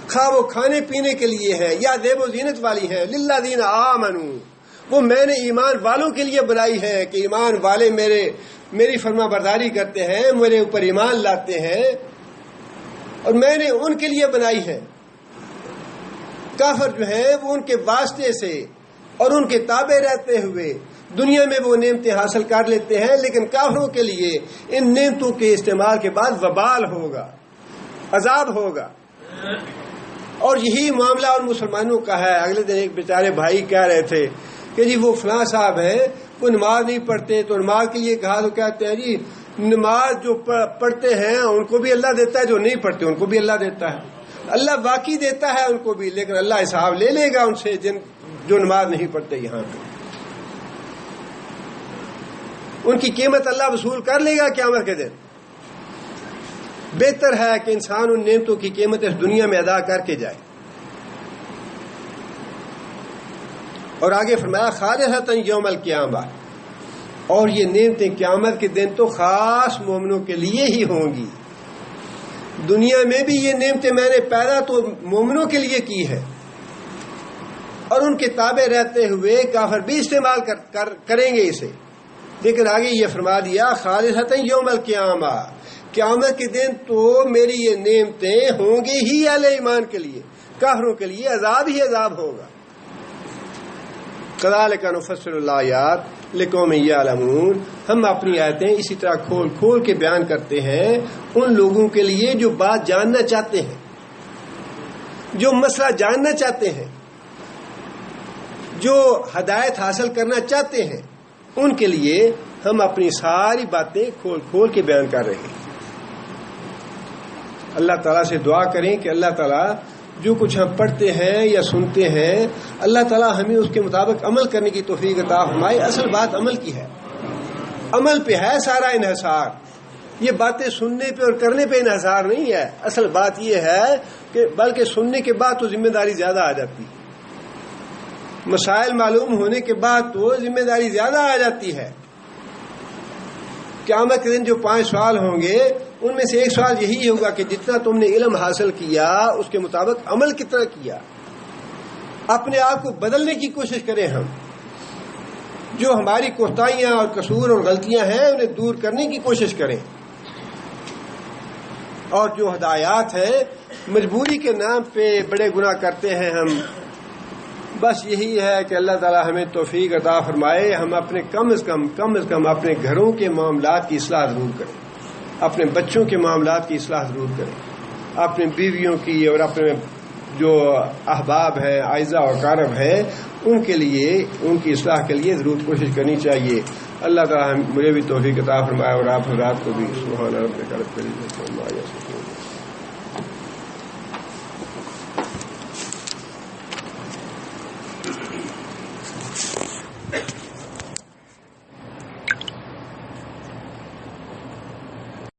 خواہ وہ کھانے پینے کے لیے ہے یا زیب و زینت والی ہیں، للذین آمنوا، وہ میں نے ایمان والوں کے لیے بنائی ہے کہ ایمان والے میری فرما برداری کرتے ہیں، میرے اوپر ایمان لاتے ہیں، اور میں نے ان کے لیے بنائی ہے. کافر جو ہیں وہ ان کے واسطے سے اور ان کے تابع رہتے ہوئے دنیا میں وہ نعمتیں حاصل کر لیتے ہیں، لیکن کافروں کے لیے ان نعمتوں کے استعمال کے بعد وبال ہوگا، عذاب ہوگا. اور یہی معاملہ اور مسلمانوں کا ہے. اگلے دن ایک بیچارے بھائی کہہ رہے تھے کہ جی وہ فلاں صاحب ہیں وہ نماز نہیں پڑھتے، تو نماز کے لیے کہا تو کہتے ہیں جی نماز جو پڑھتے ہیں ان کو بھی اللہ دیتا ہے، جو نہیں پڑھتے ان کو بھی اللہ دیتا ہے. اللہ واقعی دیتا ہے ان کو بھی، لیکن اللہ حساب لے لے گا ان سے جو نماز نہیں پڑھتے. یہاں پہ ان کی قیمت اللہ وصول کر لے گا قیامت کے دن. بہتر ہے کہ انسان ان نعمتوں کی قیمت اس دنیا میں ادا کر کے جائے. اور آگے فرمایا خالصۃ یوم القیامہ، اور یہ نعمتیں قیامت کے دن تو خاص مومنوں کے لیے ہی ہوں گی. دنیا میں بھی یہ نعمتیں میں نے پیدا تو مومنوں کے لیے کی ہے، اور ان کے تابع رہتے ہوئے کافر بھی استعمال کریں گے اسے. لیکن آگے یہ فرما دیا خالصۃ یوم القیامہ، قیامت کے دن تو میری یہ نعمتیں ہوں گی ہی اہل ایمان کے لیے، کافروں کے لیے عذاب ہی عذاب ہوگا. کذالک نفصل الآیات لقوم یعلمون. ہم اپنی آیتیں اسی طرح کھول کھول کے بیان کرتے ہیں ان لوگوں کے لیے جو بات جاننا چاہتے ہیں، جو مسئلہ جاننا چاہتے ہیں، جو ہدایت حاصل کرنا چاہتے ہیں. ان کے لیے ہم اپنی ساری باتیں کھول کھول کے بیان کر رہے ہیں. اللہ تعالیٰ سے دعا کریں کہ اللہ تعالیٰ جو کچھ ہم پڑھتے ہیں یا سنتے ہیں، اللہ تعالیٰ ہمیں اس کے مطابق عمل کرنے کی توفیق عطا فرمائے. اصل بات عمل کی ہے، عمل پہ ہے سارا انحصار. یہ باتیں سننے پہ اور کرنے پہ انحصار نہیں ہے. اصل بات یہ ہے کہ بلکہ سننے کے بعد تو ذمہ داری زیادہ آ جاتی ہے، مسائل معلوم ہونے کے بعد تو ذمہ داری زیادہ آ جاتی ہے. قیامت کے دن جو 5 سوال ہوں گے ان میں سے ایک سوال یہی ہوگا کہ جتنا تم نے علم حاصل کیا اس کے مطابق عمل کتنا کیا. اپنے آپ کو بدلنے کی کوشش کریں. ہم جو ہماری کوتاہیاں اور قصور اور غلطیاں ہیں انہیں دور کرنے کی کوشش کریں. اور جو ہدایات ہیں مجبوری کے نام پہ بڑے گناہ کرتے ہیں ہم. بس یہی ہے کہ اللہ تعالیٰ ہمیں توفیق عطا فرمائے. ہم اپنے کم از کم اپنے گھروں کے معاملات کی اصلاح ضرور کریں، اپنے بچوں کے معاملات کی اصلاح ضرور کریں، اپنے بیویوں کی اور اپنے جو احباب ہیں، اعزاء اور اقارب ہیں، ان کے لیے ان کی اصلاح کے لیے ضرور کوشش کرنی چاہیے. اللہ تعالیٰ مجھے بھی توفیق عطا فرمائے اور آپ حضرات کو بھی. سبحان ربک رب العزت عما یصفون.